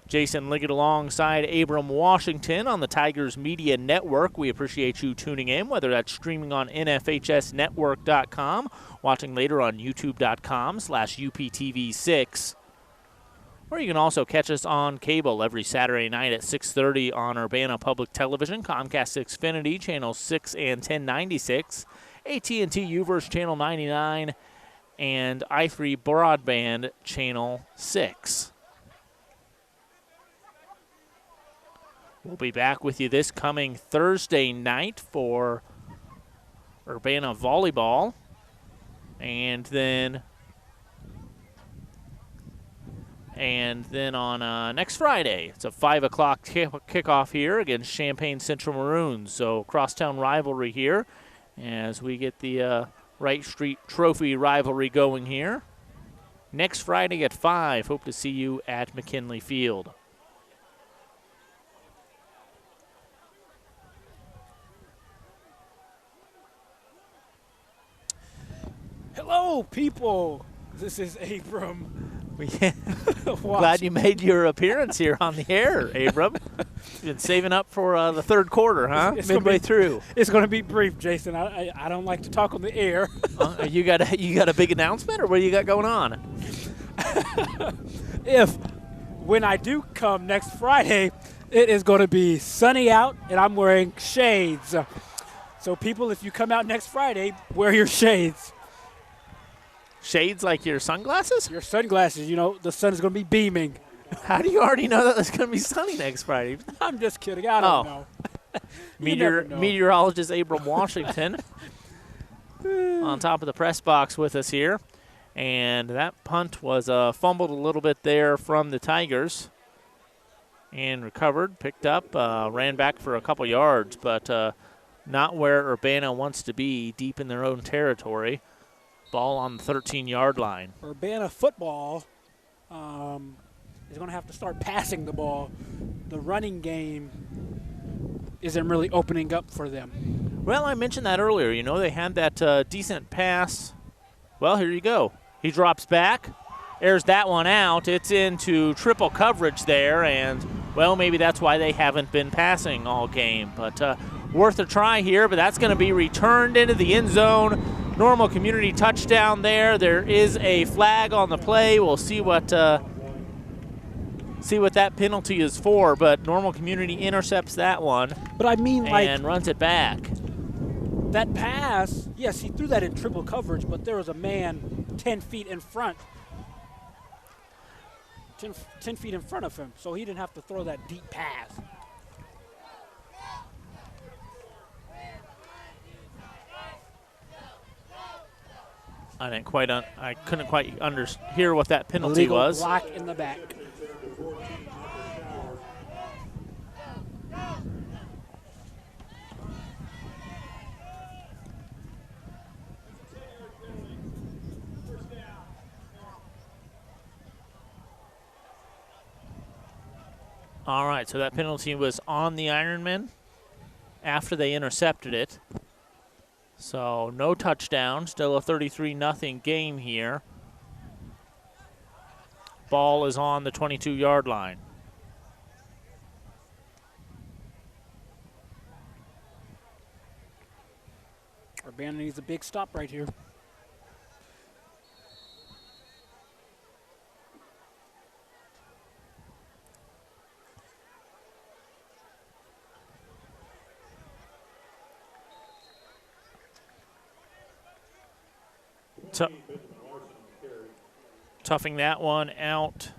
Jason Liggett alongside Abram Washington on the Tigers Media Network. We appreciate you tuning in, whether that's streaming on nfhsnetwork.com, watching later on youtube.com/UPTV6, Or you can also catch us on cable every Saturday night at 6:30 on Urbana Public Television, Comcast Xfinity, channels 6 and 1096, AT&T UVerse channel 99, and i3 Broadband channel 6. We'll be back with you this coming Thursday night for Urbana volleyball, and then on next Friday, it's a 5 o'clock kickoff here against Champaign Central Maroons. So crosstown rivalry here as we get the Wright Street Trophy rivalry going here. Next Friday at 5. Hope to see you at McKinley Field. Hello, people. This is Abram. Glad you made your appearance here on the air, Abram. You've been saving up for the third quarter, huh? Midway through. It's going to be brief, Jason. I don't like to talk on the air. You got a big announcement, or what do you got going on? When I do come next Friday, it is going to be sunny out, and I'm wearing shades. So people, if you come out next Friday, wear your shades. Shades like your sunglasses? Your sunglasses, the sun is going to be beaming. How do you already know that it's going to be sunny next Friday? I'm just kidding. I don't know. Meteorologist Abram Washington on top of the press box with us here. And that punt was fumbled a little bit there from the Tigers. And recovered, picked up, ran back for a couple yards, but not where Urbana wants to be, deep in their own territory. Ball on the 13-yard line. Urbana football is going to have to start passing the ball. The running game isn't really opening up for them. Well, I mentioned that earlier. They had that decent pass. Well, here you go. He drops back, airs that one out. It's into triple coverage there, and, well, maybe that's why they haven't been passing all game. But worth a try here, but that's going to be returned into the end zone. Normal Community touchdown there. There is a flag on the play. We'll see what that penalty is for, but Normal Community intercepts that one. But I mean, and runs it back. That pass, yes, he threw that in triple coverage, but there was a man 10 feet in front. 10 feet in front of him, so he didn't have to throw that deep pass. I couldn't quite hear what that penalty Illegal was. Block in the back. All right, so that penalty was on the Ironmen after they intercepted it. So no touchdown, still a 33-0 game here. Ball is on the 22-yard line. Urbana needs a big stop right here. Toughing that one out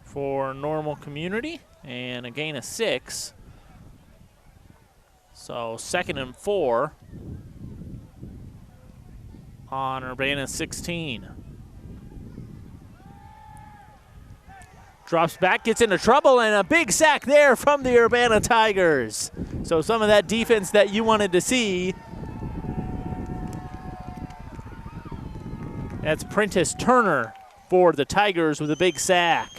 for Normal Community, and a gain of 6. So 2nd and 4 on Urbana 16. Drops back, gets into trouble, and a big sack there from the Urbana Tigers. So some of that defense that you wanted to see. That's Prentice Turner for the Tigers with a big sack.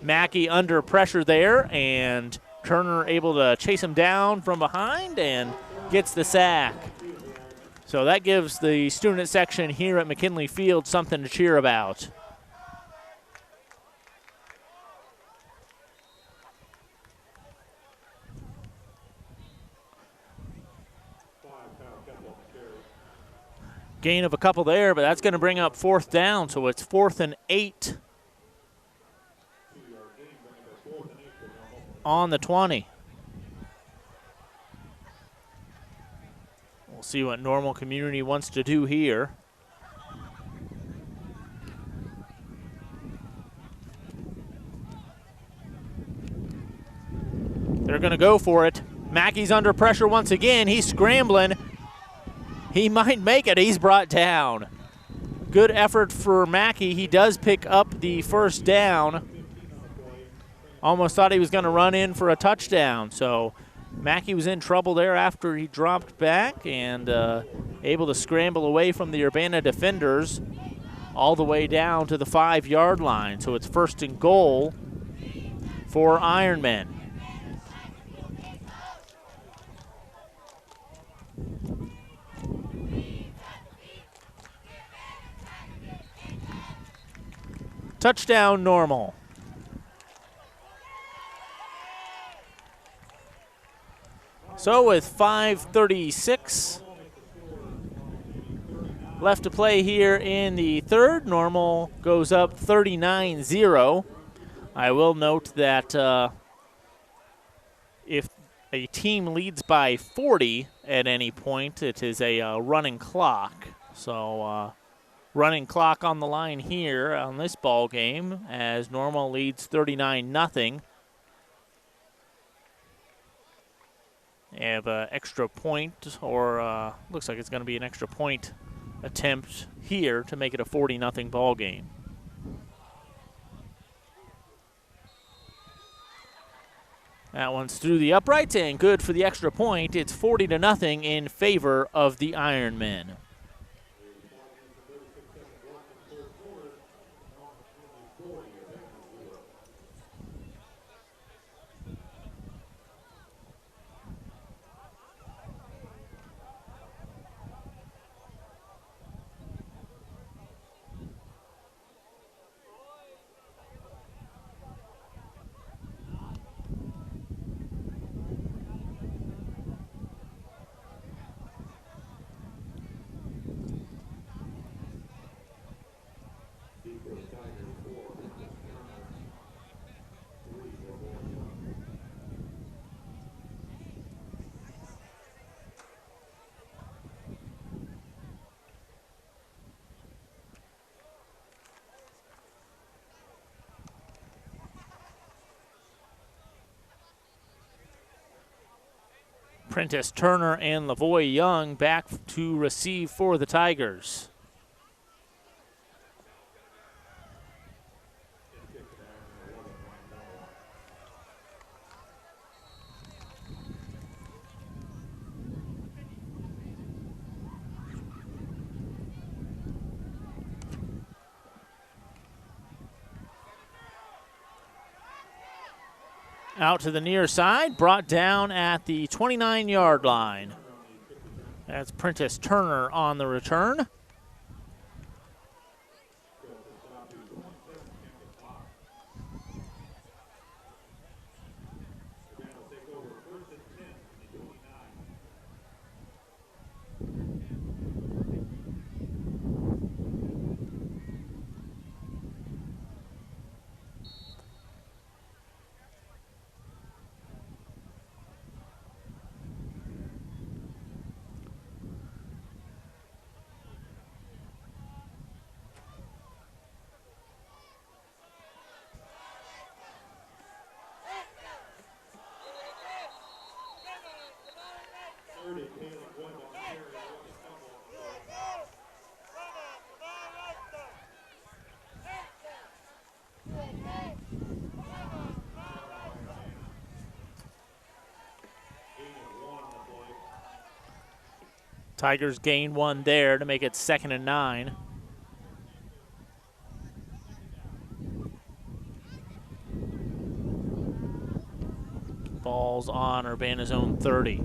Mackey under pressure there, and Turner able to chase him down from behind and gets the sack. So that gives the student section here at McKinley Field something to cheer about. Gain of a couple there, but that's going to bring up 4th down, so it's 4th and 8 on the 20. We'll see what Normal Community wants to do here. They're going to go for it. Mackey's under pressure once again. He's scrambling. He might make it. He's brought down. Good effort for Mackey. He does pick up the 1st down. Almost thought he was going to run in for a touchdown. So Mackey was in trouble there after he dropped back and able to scramble away from the Urbana defenders all the way down to the 5-yard line. So it's 1st and goal for Ironmen. Touchdown, Normal. So with 5:36 left to play here in the 3rd, Normal goes up 39-0. I will note that if a team leads by 40 at any point, it is a running clock. So running clock on the line here on this ball game as Normal leads 39-0. They have an extra point, or looks like it's going to be an extra point attempt here to make it a 40-0 ball game. That one's through the uprights and good for the extra point. It's 40-0 in favor of the Ironmen. Prentice Turner and Lavoy Young back to receive for the Tigers. Out to the near side, brought down at the 29-yard line. That's Prentice Turner on the return. Tigers gain 1 there to make it 2nd and 9. Ball's on Urbana's own 30.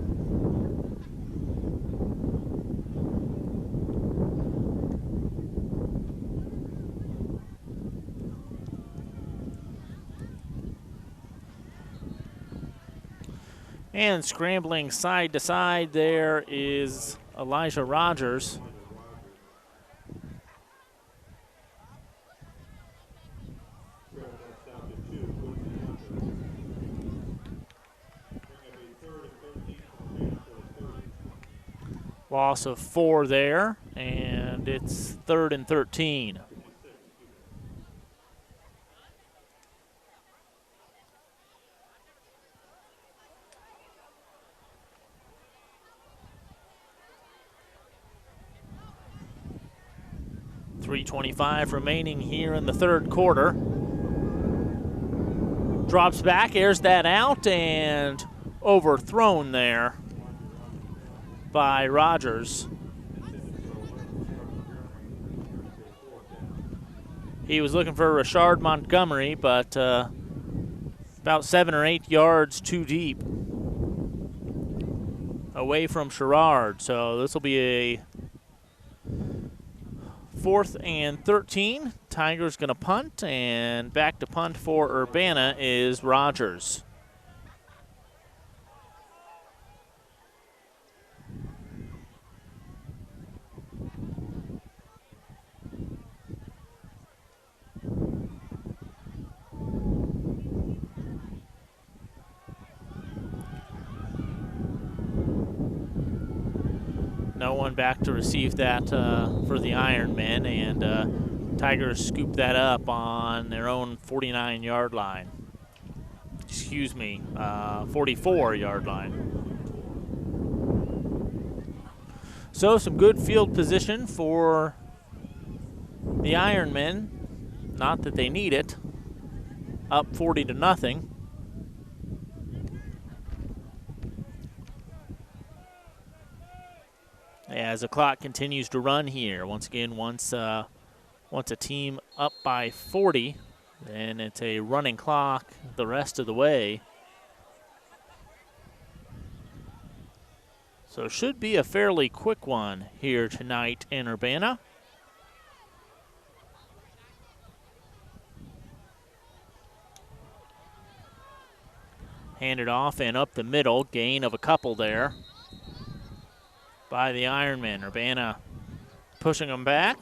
And scrambling side to side there is Elijah Rogers. Loss of 4 there, and it's 3rd and 13. .325 remaining here in the third quarter. Drops back, airs that out, and overthrown there by Rogers. He was looking for Rashard Montgomery, but about 7 or 8 yards too deep away from Sherrard. So this will be a 4th and 13. Tigers going to punt, and back to punt for Urbana is Rogers. No one back to receive that for the Ironmen, and Tigers scoop that up on their own 49-yard line. Excuse me, 44-yard line. So some good field position for the Ironmen. Not that they need it. Up 40-0. As the clock continues to run here, once again, once a team up by 40, then it's a running clock the rest of the way. So should be a fairly quick one here tonight in Urbana. Handed off and up the middle, gain of a couple there by the Ironmen. Urbana pushing them back.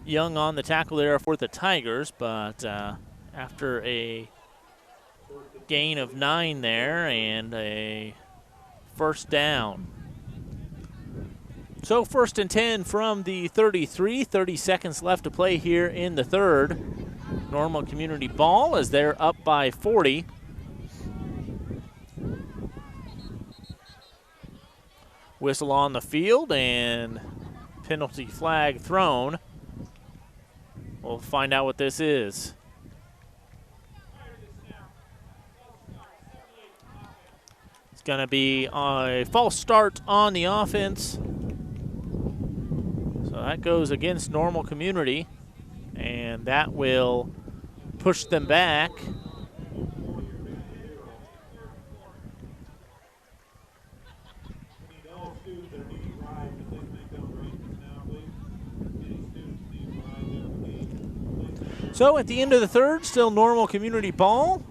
Young on the tackle there for the Tigers, but after a gain of 9 there and a first down. So 1st and 10 from the 33, 30 seconds left to play here in the third. Normal Community ball as they're up by 40. Whistle on the field and penalty flag thrown. We'll find out what this is. It's going to be a false start on the offense. So that goes against Normal Community, and that will push them back. So at the end of the third, still Normal Community ball.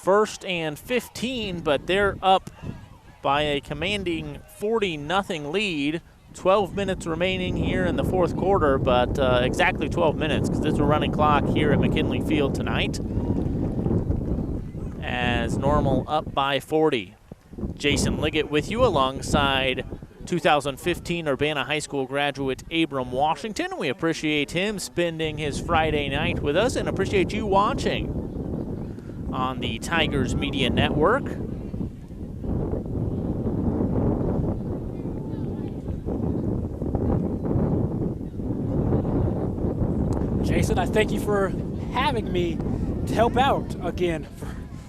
1st and 15, but they're up by a commanding 40-0 lead. 12 minutes remaining here in the fourth quarter, but exactly 12 minutes because it's a running clock here at McKinley Field tonight. As Normal up by 40. Jason Liggett with you alongside 2015 Urbana High School graduate Abram Washington. We appreciate him spending his Friday night with us and appreciate you watching on the Tigers Media Network. Jason, I thank you for having me to help out again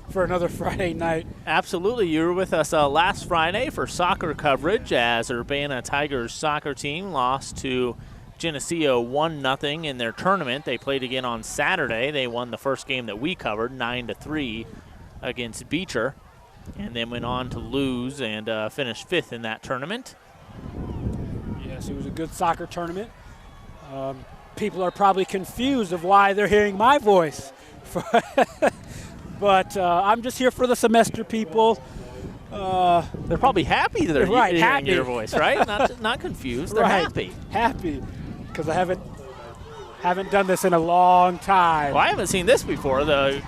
for another Friday night. Absolutely. You were with us last Friday for soccer coverage as Urbana Tigers soccer team lost to Geneseo 1-0 in their tournament. They played again on Saturday. They won the first game that we covered, 9-3 against Beecher, and then went on to lose and finish 5th in that tournament. Yes, it was a good soccer tournament. People are probably confused of why they're hearing my voice. But I'm just here for the semester, people. They're probably happy that they're hearing happy. your voice, right? Not confused. They're happy. Happy, because I haven't done this in a long time. Well, I haven't seen this before. The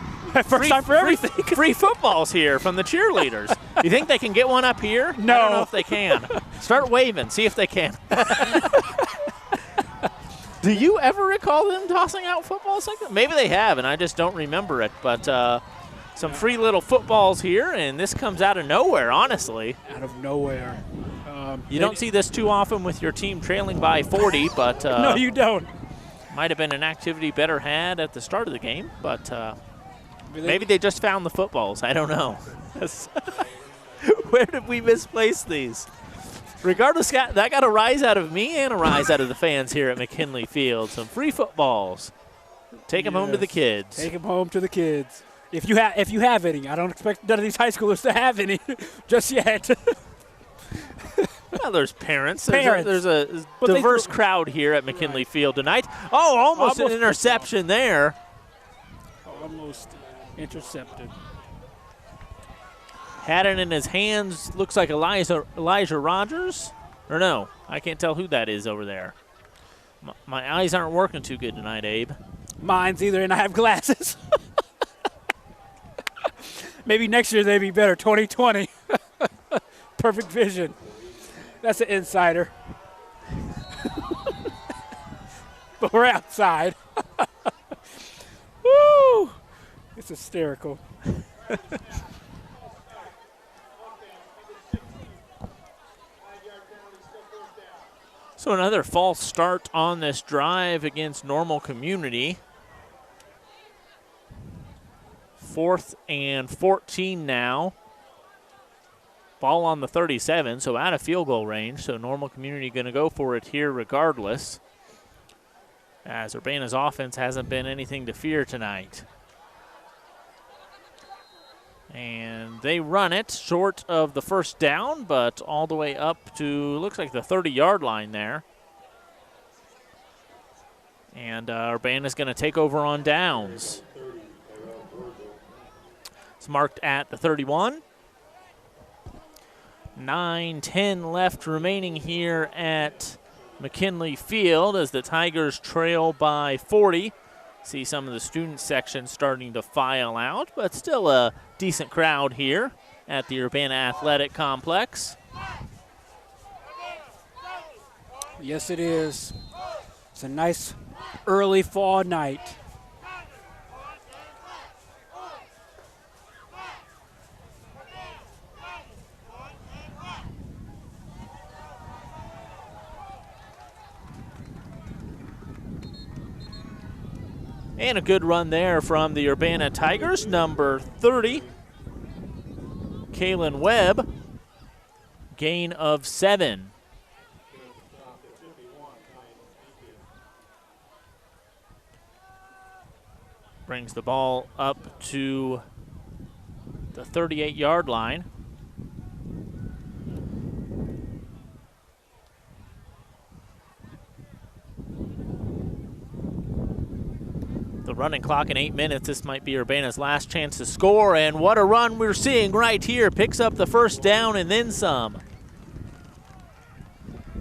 First time for everything. Free footballs here from the cheerleaders. You think they can get one up here? No. I don't know if they can. Start waving. See if they can. Do you ever recall them tossing out footballs like that? Maybe they have, and I just don't remember it. But some free little footballs here, and this comes out of nowhere, honestly. Out of nowhere. You don't see this too often with your team trailing by 40, but no, you don't. Might have been an activity better had at the start of the game, but maybe they just found the footballs. I don't know. Where did we misplace these? Regardless, that got a rise out of me and a rise out of the fans here at McKinley Field. Some free footballs. Take them home to the kids. Take them home to the kids. If you have any. I don't expect none of these high schoolers to have any just yet. Well, there's parents. There's a diverse crowd here at McKinley Field tonight. Oh, almost an interception there. Almost intercepted. Had it in his hands. Looks like Elijah Rogers. Or no, I can't tell who that is over there. My eyes aren't working too good tonight, Abe. Mine's either, and I have glasses. Maybe next year they'd be better. 2020. Perfect vision. That's an insider. But we're outside. Woo! It's hysterical. So another false start on this drive against Normal Community. 4th and 14 now. Ball on the 37, so out of field goal range. So Normal Community going to go for it here regardless, as Urbana's offense hasn't been anything to fear tonight. And they run it short of the first down, but all the way up to, looks like the 30-yard line there. And Urbana's going to take over on downs. It's marked at the 31. 9-10 left remaining here at McKinley Field as the Tigers trail by 40. See some of the student section starting to file out, but still a decent crowd here at the Urbana Athletic Complex. Yes, it is. It's a nice early fall night. And a good run there from the Urbana Tigers, number 30, Kalen Webb. Gain of 7. Brings the ball up to the 38-yard line. The running clock in 8 minutes. This might be Urbana's last chance to score, and what a run we're seeing right here. Picks up the first down and then some.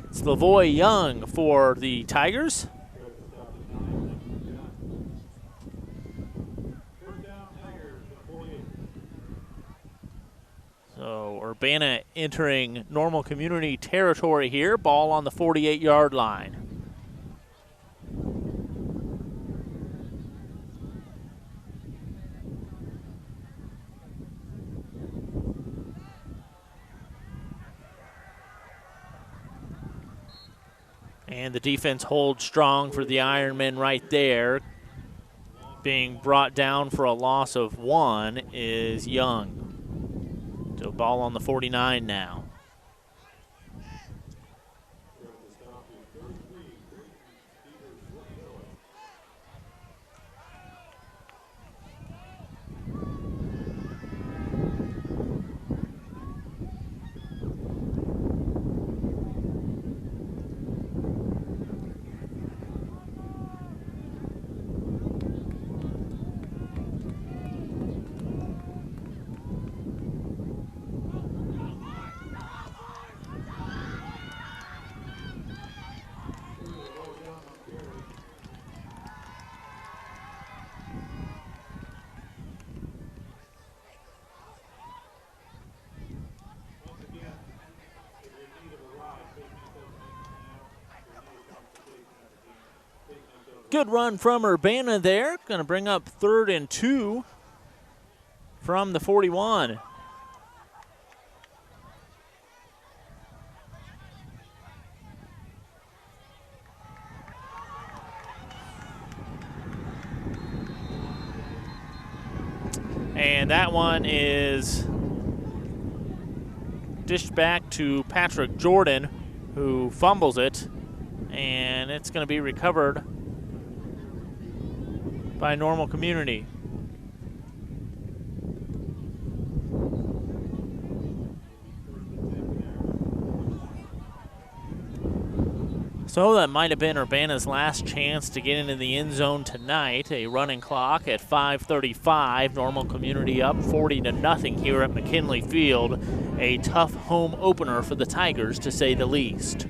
It's Lavoy Young for the Tigers. So Urbana entering Normal Community territory here. Ball on the 48-yard line. And the defense holds strong for the Ironmen right there. Being brought down for a loss of 1 is Young. So ball on the 49 now. Good run from Urbana there. Going to bring up 3rd and 2 from the 41. And that one is dished back to Patrick Jordan, who fumbles it, and it's going to be recovered by Normal Community. So that might have been Urbana's last chance to get into the end zone tonight. A running clock at 5:35. Normal Community up 40-0 here at McKinley Field. A tough home opener for the Tigers, to say the least.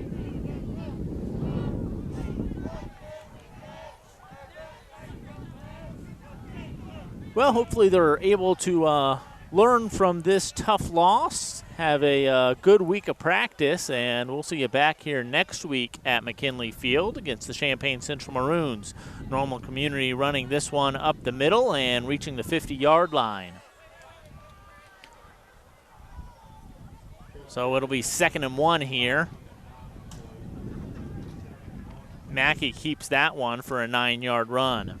Well, hopefully they're able to learn from this tough loss, have a good week of practice, and we'll see you back here next week at McKinley Field against the Champaign Central Maroons. Normal Community running this one up the middle and reaching the 50-yard line. So it'll be 2nd and 1 here. Mackey keeps that one for a 9-yard run.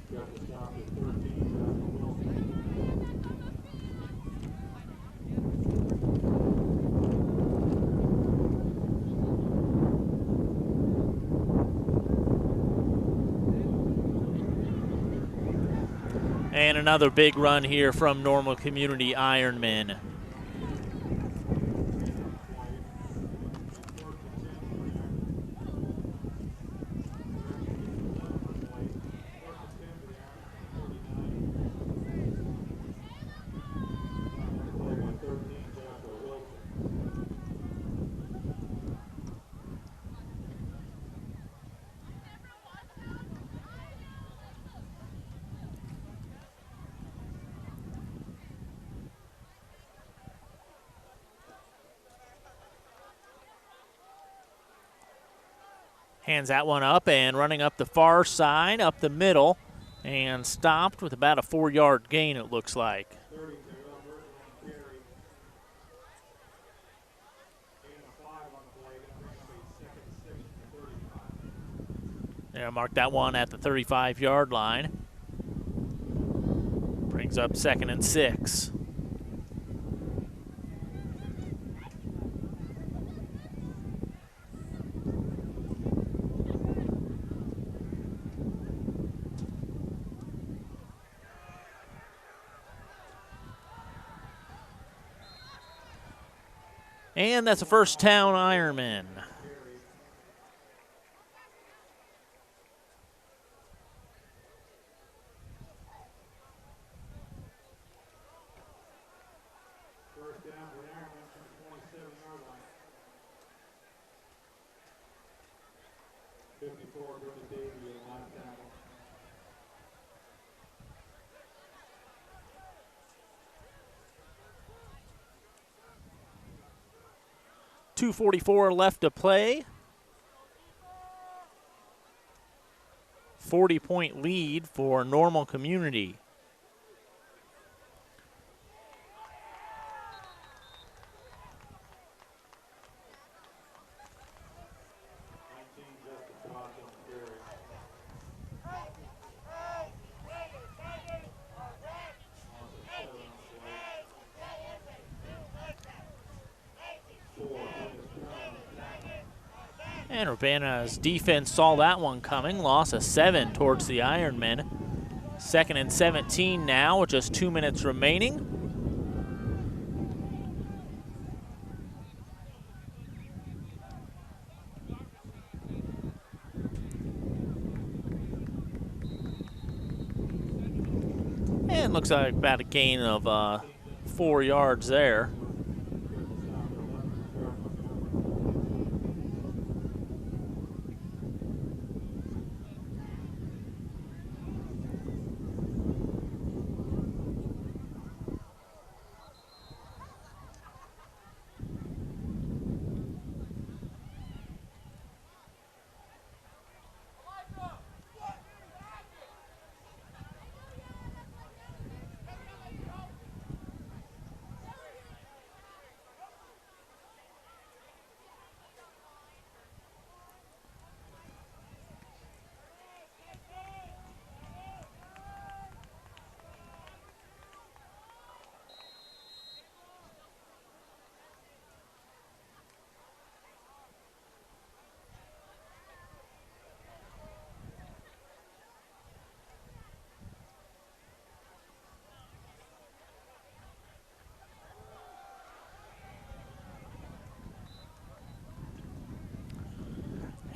And another big run here from Normal Community Ironmen. Hands that one up and running up the far side, up the middle, and stopped with about a 4-yard gain, it looks like. Yeah, mark that one at the 35-yard line. Brings up 2nd and 6. And that's a first down Ironman. First down for Ironmen from the 27-yard line. 54, Brenda Davey at line tackle. .244 left to play. 40-point lead for Normal Community. And Urbana's defense saw that one coming, loss of 7 towards the Ironmen. 2nd and 17 now with just 2 minutes remaining. And looks like about a gain of 4 yards there.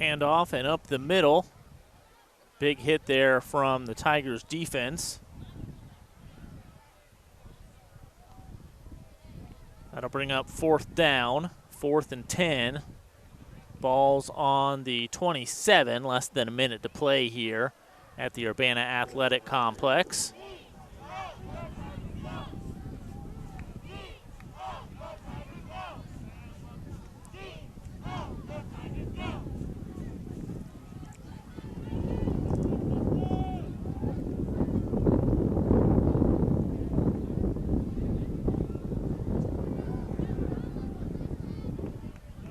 Handoff and up the middle. Big hit there from the Tigers defense. That'll bring up 4th down, 4th and 10. Ball's on the 27, less than a minute to play here at the Urbana Athletic Complex.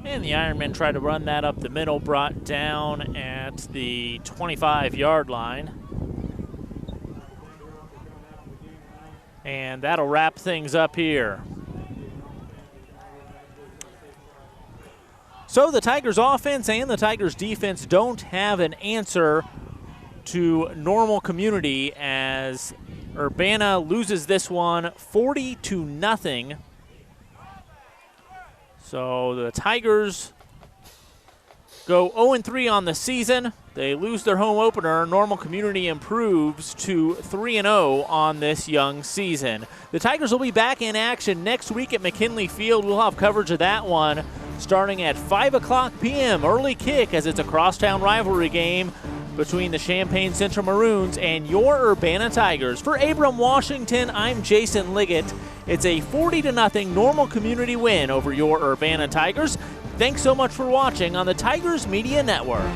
And the Ironmen try to run that up the middle, brought down at the 25-yard line. And that'll wrap things up here. So the Tigers offense and the Tigers defense don't have an answer to Normal Community as Urbana loses this one 40-0. So the Tigers go 0-3 on the season. They lose their home opener. Normal Community improves to 3-0 on this young season. The Tigers will be back in action next week at McKinley Field. We'll have coverage of that one starting at 5 o'clock p.m. Early kick as it's a crosstown rivalry game between the Champaign Central Maroons and your Urbana Tigers. For Abram Washington, I'm Jason Liggett. It's a 40-0 Normal Community win over your Urbana Tigers. Thanks so much for watching on the Tigers Media Network.